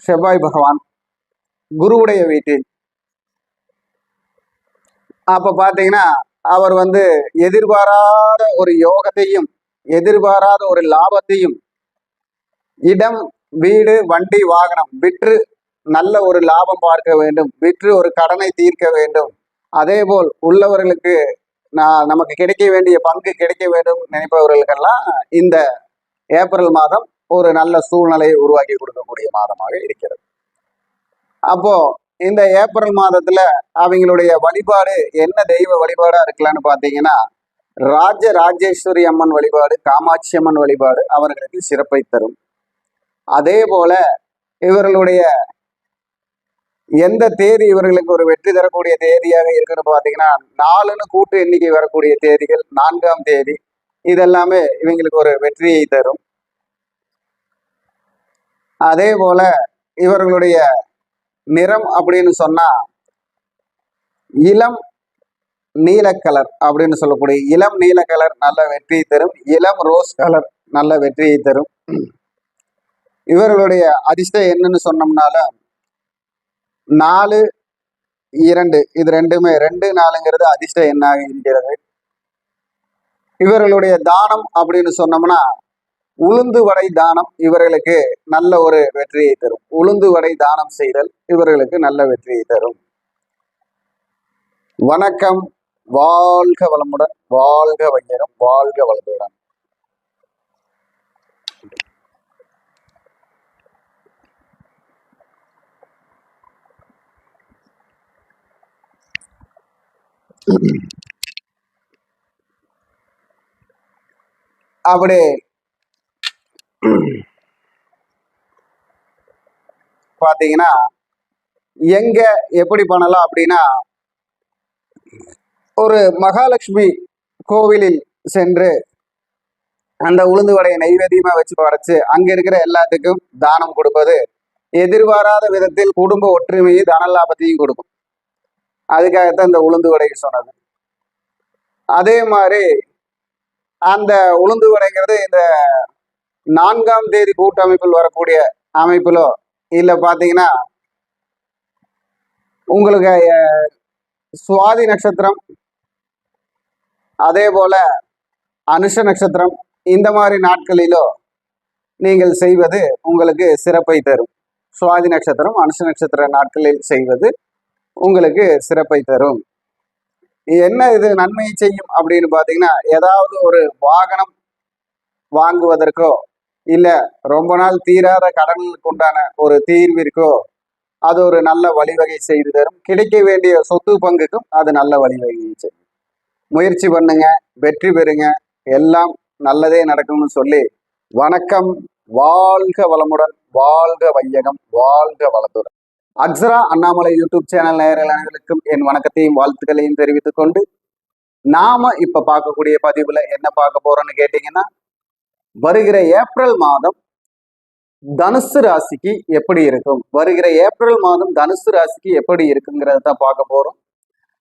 Speaker 1: செவ்வாய் பகவான் குருவுடைய வீட்டில். அப்ப பாத்தீங்கன்னா அவர் எதிர்பாராத ஒரு யோகத்தையும் எதிர்பாராத ஒரு லாபத்தையும், இடம், வீடு, வண்டி, வாகனம் விற்று நல்ல ஒரு லாபம் பார்க்க வேண்டும், விற்று ஒரு கடனை தீர்க்க வேண்டும், அதே போல் உள்ளவர்களுக்கு நமக்கு கிடைக்க வேண்டிய பங்கு கிடைக்க வேண்டும் நினைப்பவர்களுக்கெல்லாம் இந்த ஏப்ரல் மாதம் ஒரு நல்ல சூழ்நிலையை உருவாக்கி கொடுக்கக்கூடிய மாதமாக இருக்கிறது. அப்போ இந்த ஏப்ரல் மாதத்துல அவங்களுடைய வழிபாடு என்ன தெய்வ வழிபாடா இருக்கலாம்னு பாத்தீங்கன்னா ராஜராஜேஸ்வரி அம்மன் வழிபாடு, காமாட்சி அம்மன் வழிபாடு அவர்களுக்கு சிறப்பை தரும். அதே போல இவர்களுடைய எந்த தேதி இவர்களுக்கு ஒரு வெற்றி தரக்கூடிய தேதியாக இருக்குன்னு பாத்தீங்கன்னா 4ன்னு கூட்டு எண்ணிக்கை வரக்கூடிய தேதிகள், 4ஆம் தேதி இதெல்லாமே இவங்களுக்கு ஒரு வெற்றியை தரும். அதே போல இவர்களுடைய நிறம் அப்படின்னு சொன்னா இளம் நீல கலர் அப்படின்னு சொல்லக்கூடிய இளம் நீல கலர் நல்ல வெற்றியை தரும். இளம் ரோஸ் கலர் நல்ல வெற்றியை தரும். இவர்களுடைய அதிர்ஷ்டம் என்னன்னு சொன்னோம்னால 4, 2 இது ரெண்டுமே 2, 4ங்கிறது அதிர்ஷ்ட எண்ணாக இருக்கிறது. இவர்களுடைய தானம் அப்படின்னு சொன்னோம்னா உளுந்து வடை தானம் இவர்களுக்கு நல்ல ஒரு வெற்றியை தரும். உளுந்து வடை தானம் செய்தல் இவர்களுக்கு நல்ல வெற்றியை தரும். வணக்கம். வாழ்க வளமுடன், வாழ்க வையகம், வாழ்க வளத்துடன். அப்படி பாத்தீங்கன்னா எங்க எப்படி பண்ணலாம் அப்படின்னா ஒரு மகாலட்சுமி கோவிலில் சென்று அந்த உளுந்து வடையை நைவேத்தியமா வச்சு படைச்சு அங்க இருக்கிற எல்லாத்துக்கும் தானம் கொடுப்பது எதிர்பாராத விதத்தில் குடும்ப ஒற்றுமையை தன லாபத்தையும் கொடுக்கும். அதுக்காகத்தான் இந்த உளுந்து வடையை சொன்னது. அதே மாதிரி அந்த உளுந்து வடைங்கிறது இந்த 4ஆம் தேதி கூட்டமைப்பில் வரக்கூடிய அமைப்பிலோ இல்ல பாத்தீங்கன்னா உங்களுக்கு சுவாதி நட்சத்திரம், அதே போல அனுஷ நட்சத்திரம் இந்த மாதிரி நாட்களிலோ நீங்கள் செய்வது உங்களுக்கு சிறப்பை தரும். சுவாதி நட்சத்திரம், அனுஷ நட்சத்திர நாட்களில் செய்வது உங்களுக்கு சிறப்பை தரும். என்ன இது நன்மையை செய்யும் அப்படின்னு பாத்தீங்கன்னா ஏதாவது ஒரு வாகனம் வாங்குவதற்கோ இல்ல ரொம்ப நாள் தீராத கடனுக்கு உண்டான ஒரு தீர்விற்கோ அது ஒரு நல்ல வழிவகை செய்து தரும். கிடைக்க வேண்டிய சொத்து பங்குக்கும் அது நல்ல வழிவகை செய்யும். முயற்சி பண்ணுங்க, வெற்றி பெறுங்க, எல்லாம் நல்லதே நடக்கும்னு சொல்லி வணக்கம். வாழ்க வளமுடன், வாழ்க வையகம், வாழ்க வளத்துடன். அக்ஸரா அண்ணாமலை யூடியூப் சேனல் நேயர்கள் அனைவருக்கும் என் வணக்கத்தையும் வாழ்த்துக்களையும் தெரிவித்துக் கொண்டு நாம இப்ப பார்க்கக்கூடிய பதிவுல என்ன பார்க்க போறோம்னு கேட்டீங்கன்னா வருகிற ஏப்ரல் மாதம் தனுசு ராசிக்கு எப்படி இருக்கும், வருகிற ஏப்ரல் மாதம் தனுசு ராசிக்கு எப்படி இருக்குங்கிறத தான் பார்க்க போறோம்.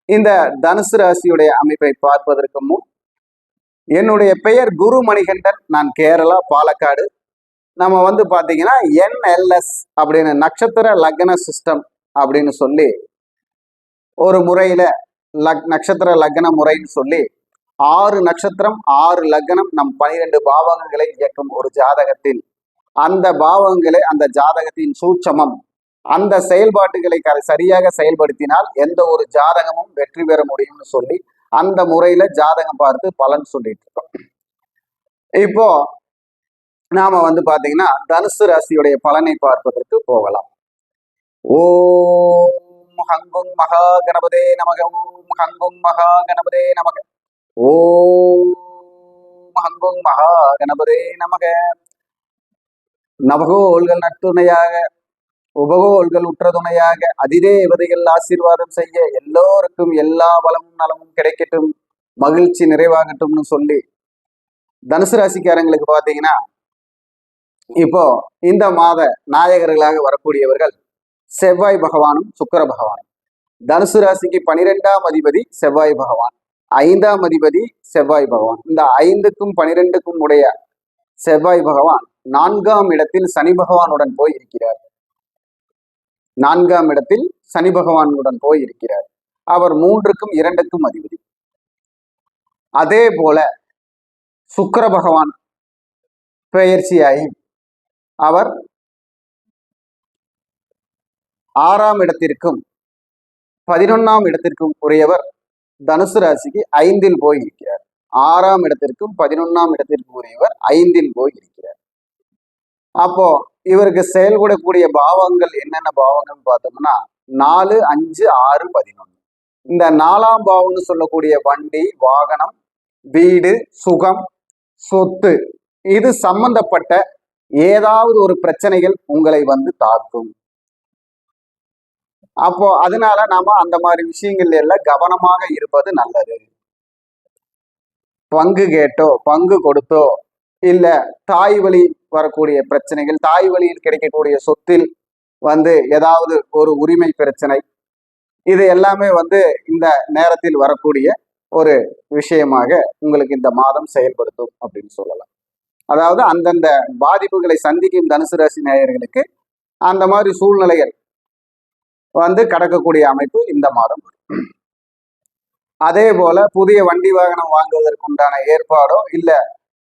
Speaker 1: இந்த தனுசு ராசியுடைய அமைப்பை பார்ப்பதற்கு முன் என்னுடைய பெயர் குரு மணிகண்டன், நான் கேரளா பாலக்காடு. நம்ம பாத்தீங்கன்னா NLS அப்படின்னு நட்சத்திர லக்ன சிஸ்டம் அப்படின்னு சொல்லி ஒரு முறையில நட்சத்திர லக்ன முறைன்னு சொல்லி 6 நட்சத்திரம் 6 லக்னம் நம் 12 பாவகங்களை இயக்கும் ஒரு ஜாதகத்தில் அந்த பாவங்களை அந்த ஜாதகத்தின் சூட்சமம் அந்த செயல்பாட்டுகளை சரியாக செயல்படுத்தினால் எந்த ஒரு ஜாதகமும் வெற்றி பெற முடியும்னு சொல்லி அந்த முறையில ஜாதகம் பார்த்து பலன் சொல்லிட்டு இருக்கோம். இப்போ நாம பாத்தீங்கன்னா தனுசு ராசியுடைய பலனை பார்ப்பதற்கு போகலாம். ஓம் ஹங்கும் மகா கணபதே நமக, ஓம் ஹங்கும் மகா கணபதே நமக, ஓம் ஹங்கும் மகா கணபதே நமக. நவகோள்கள் நட்டுணையாக, உபகோள்கள் உற்ற துணையாக, அதிதேவதைகள் ஆசீர்வாதம் செய்ய, எல்லோருக்கும் எல்லா வளமும் நலமும் கிடைக்கட்டும், மகிழ்ச்சி நிறைவாகட்டும்னு சொல்லி தனுசு ராசிக்காரங்களுக்கு பாத்தீங்கன்னா இப்போ இந்த மாத நாயகர்களாக வரக்கூடியவர்கள் செவ்வாய் பகவானும் சுக்கிர பகவானும். தனுசு ராசிக்கு 12ஆம் அதிபதி செவ்வாய் பகவான், 5ஆம் அதிபதி செவ்வாய் பகவான். இந்த 5க்கும் 12க்கும் உடைய செவ்வாய் பகவான் 4ஆம் இடத்தில் சனி பகவானுடன் போய் இருக்கிறார். 4ஆம் இடத்தில் சனி பகவானுடன் போய் இருக்கிறார். அவர் 3க்கும் 2க்கும் அதிபதி. அதே போல சுக்கிர பகவான் பெயர்ச்சியாகி அவர் 6ஆம் இடத்திற்கும் 11ஆம் இடத்திற்கும் உரியவர். தனுசு ராசிக்கு 5இல் போய் இருக்கிறார். 6ஆம் இடத்திற்கும் 11ஆம் இடத்திற்கும் உரியவர் 5இல் போய் இருக்கிறார். அப்போ இவருக்கு செயல்படக்கூடிய பாவங்கள் என்னென்ன பாவங்கள் பார்த்தோம்னா 4, 5, 6, 11. இந்த 4ஆம் பாவம்னு சொல்லக்கூடிய வண்டி, வாகனம், வீடு, சுகம், சொத்து, இது சம்பந்தப்பட்ட ஏதாவது ஒரு பிரச்சனைகள் உங்களை தாக்கும். அப்போ அதனால நாம அந்த மாதிரி விஷயங்கள் எல்லாம் கவனமாக இருப்பது நல்லது. பங்கு கேட்டோ பங்கு கொடுத்தோ இல்ல தாய் வழி வரக்கூடிய பிரச்சனைகள், தாய் வழியில் கிடைக்கக்கூடிய சொத்தில் ஏதாவது ஒரு உரிமை பிரச்சனை, இது எல்லாமே இந்த நேரத்தில் வரக்கூடிய ஒரு விஷயமாக உங்களுக்கு இந்த மாதம் செயல்படுத்தும் அப்படின்னு சொல்லலாம். அதாவது அந்தந்த பாதிப்புகளை சந்திக்கும் தனுசு ராசி நேயர்களுக்கு அந்த மாதிரி சூழ்நிலைகள் கடக்கக்கூடிய அமைப்பு இந்த மாதம். அதே போல புதிய வண்டி வாகனம் வாங்குவதற்கு உண்டான ஏற்பாடோ இல்ல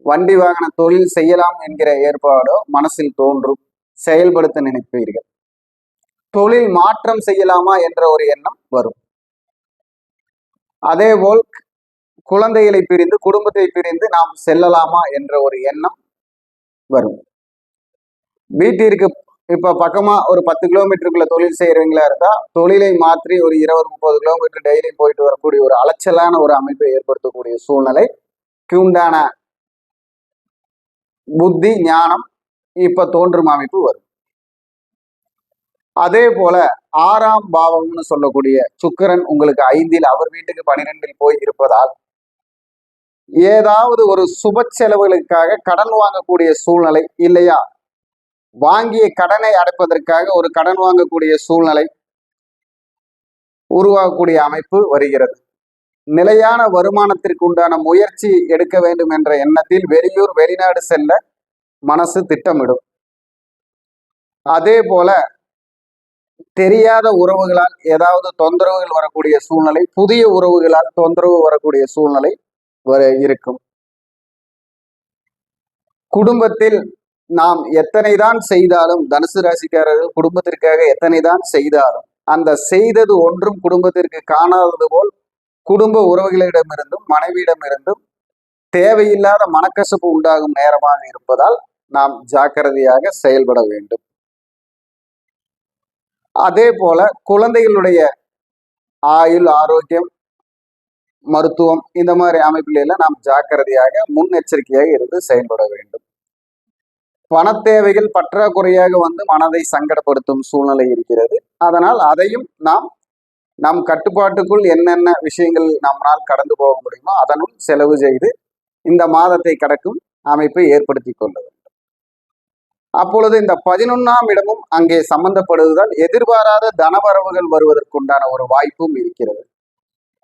Speaker 1: வண்டி வாகன தொழில் செய்யலாம் என்கிற ஏற்பாடோ மனசில் தோன்றும், செயல்படுத்த நினைப்பீர்கள். தொழில் மாற்றம் செய்யலாமா என்ற ஒரு எண்ணம் வரும். அதே போல் குழந்தைகளை பிரிந்து குடும்பத்தை பிரிந்து நாம் செல்லலாமா என்ற ஒரு எண்ணம் வரும். வீட்டிற்கு இப்ப பக்கமா ஒரு 10 கிலோமீட்டருக்குள்ள தொழில் செய்யறவங்களா இருந்தா தொழிலை மாற்றி ஒரு 20-30 கிலோமீட்டர் டெய்லி போயிட்டு வரக்கூடிய ஒரு அலைச்சலான ஒரு அமைப்பை ஏற்படுத்தக்கூடிய சூழ்நிலைக்கு உண்டான புத்தி ஞானம் இப்ப தோன்றும் அமைப்பு வரும். அதே போல 6ஆம் பாவம்னு சொல்லக்கூடிய சுக்கிரன் உங்களுக்கு 5இல், அவர் வீட்டுக்கு 12இல் போய் இருப்பதால் ஏதாவது ஒரு சுப செலவுகளுக்காக கடன் வாங்கக்கூடிய சூழ்நிலை, இல்லையா வாங்கிய கடனை அடைப்பதற்காக ஒரு கடன் வாங்கக்கூடிய சூழ்நிலை உருவாகக்கூடிய அமைப்பு வருகிறது. நிலையான வருமானத்திற்கு உண்டான முயற்சி எடுக்க வேண்டும் என்ற எண்ணத்தில் வெளியூர் வெளிநாடு செல்ல மனசு திட்டமிடும். அதே போல தெரியாத உறவுகளால் ஏதாவது தொந்தரவுகள் வரக்கூடிய சூழ்நிலை, புதிய உறவுகளால் தொந்தரவு வரக்கூடிய சூழ்நிலை இருக்கும். குடும்பத்தில் நாம் எத்தனைதான் செய்தாலும், தனுசு ராசிக்காரர்கள் குடும்பத்திற்காக எத்தனைதான் செய்தாலும் அந்த செய்தது ஒன்றும் குடும்பத்திற்கு காணாதது போல் குடும்ப உறவுகளிடமிருந்தும் மனைவியிடமிருந்தும் தேவையில்லாத மனக்கசப்பு உண்டாகும் நேரமாக இருப்பதால் நாம் ஜாக்கிரதையாக செயல்பட வேண்டும். அதே போல குழந்தைகளுடைய ஆயுள், ஆரோக்கியம், மருத்துவம், இந்த மாதிரி அமைப்புல எல்லாம் நாம் ஜாக்கிரதையாக முன்னெச்சரிக்கையாக இருந்து செயல்பட வேண்டும். பண தேவைகள் பற்றாக்குறையாக மனதை சங்கடப்படுத்தும் சூழ்நிலை இருக்கிறது. அதனால் அதையும் நாம் நம் கட்டுப்பாட்டுக்குள் என்னென்ன விஷயங்கள் நம்மால் கடந்து போக முடியுமோ அதனுள் செலவு செய்து இந்த மாதத்தை கடக்கும் அமைப்பை ஏற்படுத்தி கொள்ள வேண்டும். அப்பொழுது இந்த 11ஆம் இடமும் அங்கே சம்பந்தப்படுவதால் எதிர்பாராத தனவரவுகள் வருவதற்குண்டான ஒரு வாய்ப்பும் இருக்கிறது.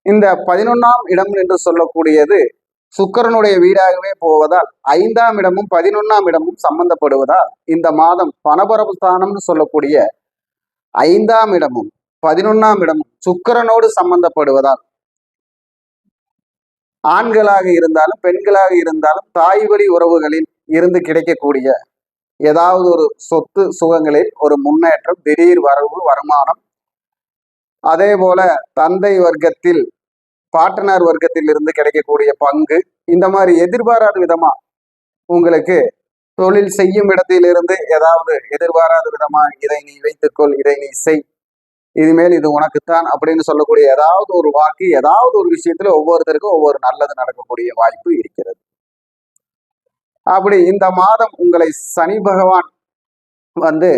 Speaker 1: இந்த 11ஆம் இடம் என்று சொல்லக்கூடியது சுக்கிரனுடைய வீடாகவே போவதால் 5ஆம் இடமும் 11ஆம் இடமும் சம்பந்தப்படுவதால் இந்த மாதம் பணபரவு ஸ்தானம்னு சொல்லக்கூடிய 5ஆம் இடமும் 11ஆம் இடமும் சுக்கிரனோடு சம்பந்தப்படுவதால் ஆண்களாக இருந்தாலும் பெண்களாக இருந்தாலும் தாய் வழி உறவுகளில் இருந்து கிடைக்கக்கூடிய ஏதாவது ஒரு சொத்து சுகங்களில் ஒரு முன்னேற்றம், திடீர் வரவு, வருமானம், அதே போல தந்தை வர்க்கத்தில் பாட்டனார் வர்க்கத்தில் இருந்து கிடைக்கக்கூடிய பங்கு, இந்த மாதிரி எதிர்பாராத விதமா உங்களுக்கு தொழில் செய்யும் இடத்திலிருந்து ஏதாவது எதிர்பாராத விதமா இதை நீ வைத்துக்கொள், இதை நீ செய், இதுமேல் இது உனக்குத்தான் அப்படின்னு சொல்லக்கூடிய ஏதாவது ஒரு வாக்கு, ஏதாவது ஒரு விஷயத்துல ஒவ்வொருத்தருக்கும் ஒவ்வொரு நல்லது நடக்கக்கூடிய வாய்ப்பு இருக்கிறது. அப்படி இந்த மாதம் உங்களை சனி பகவான் வந்து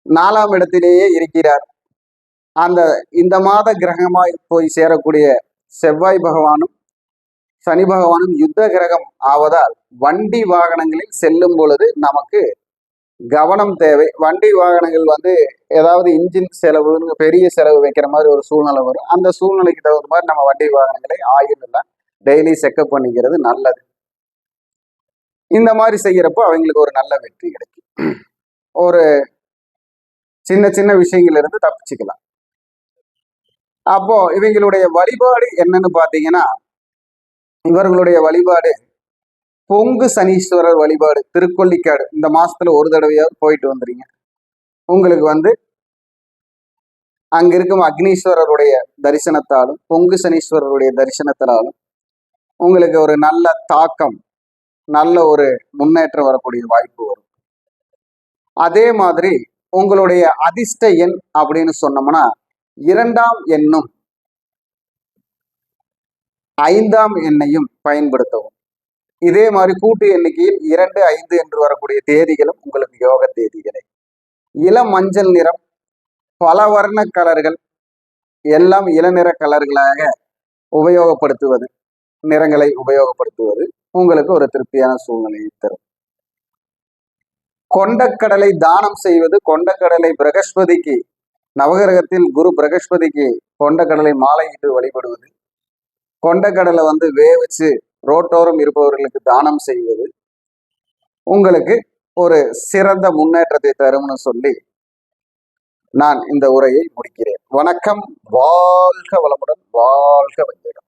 Speaker 1: 4ஆம் இடத்திலேயே இருக்கிறார். இந்த மாத கிரகமாய் போய் சேரக்கூடிய செவ்வாய் பகவானும் சனி பகவானும் யுத்த கிரகம் ஆவதால் வண்டி வாகனங்களில் செல்லும் பொழுது நமக்கு கவனம் தேவை. வண்டி வாகனங்கள் வந்து ஏதாவது இன்ஜின் செலவு, பெரிய செலவு வைக்கிற மாதிரி ஒரு சூழ்நிலை வரும். அந்த சூழ்நிலைக்கு தகுந்த மாதிரி நம்ம வண்டி வாகனங்களை ஆயில் எல்லாம் டெய்லி செக்அப் பண்ணிக்கிறது நல்லது. இந்த மாதிரி செய்யறப்போ அவங்களுக்கு ஒரு நல்ல வெற்றி கிடைக்கும். ஒரு சின்ன சின்ன விஷயங்கள்ல இருந்து தப்பிச்சுக்கலாம். அப்போ இவங்களுடைய வழிபாடு என்னன்னு பாத்தீங்கன்னா, இவர்களுடைய வழிபாடு பொங்கு சனீஸ்வரர் வழிபாடு, திருக்கொல்லிக்காடு. இந்த மாசத்துல ஒரு தடவையாவது போயிட்டு வந்துறீங்க. உங்களுக்கு வந்து அங்க இருக்கும் அக்னீஸ்வரருடைய தரிசனத்தாலும் பொங்கு சனீஸ்வரருடைய தரிசனத்தினாலும் உங்களுக்கு ஒரு நல்ல தாக்கம், நல்ல ஒரு முன்னேற்றம் வரக்கூடிய வாய்ப்பு வரும். அதே மாதிரி உங்களுடைய அதிர்ஷ்ட எண் அப்படின்னு சொன்னோம்னா 2ஆம் எண்ணும் 5ஆம் எண்ணையும் பயன்படுத்தவும். இதே மாதிரி கூட்டு எண்ணிக்கையில் 2, 5 என்று வரக்கூடிய தேதிகளும் உங்களுக்கு யோக தேதிகளே. இளம் மஞ்சள் நிறம், பல வர்ண கலர்கள், எல்லாம் இளநிற கலர்களாக உபயோகப்படுத்துவது, நிறங்களை உபயோகப்படுத்துவது உங்களுக்கு ஒரு திருப்தியான சூழ்நிலையை தரும். கொண்டக்கடலை தானம் செய்வது, கொண்டக்கடலை பிரகஸ்பதிக்கு, நவகிரகத்தில் குரு பிரகஸ்பதிக்கு கொண்டக்கடலை மாலையிட்டு வழிபடுவது, கொண்டக்கடலை வந்து வேவிச்சு ரோட்டோரம் இருப்பவர்களுக்கு தானம் செய்வது உங்களுக்கு ஒரு சிறந்த முன்னேற்றத்தை தரும்னு சொல்லி நான் இந்த உரையை முடிக்கிறேன். வணக்கம். வாழ்க வளமுடன், வாழ்க வளமுடன்.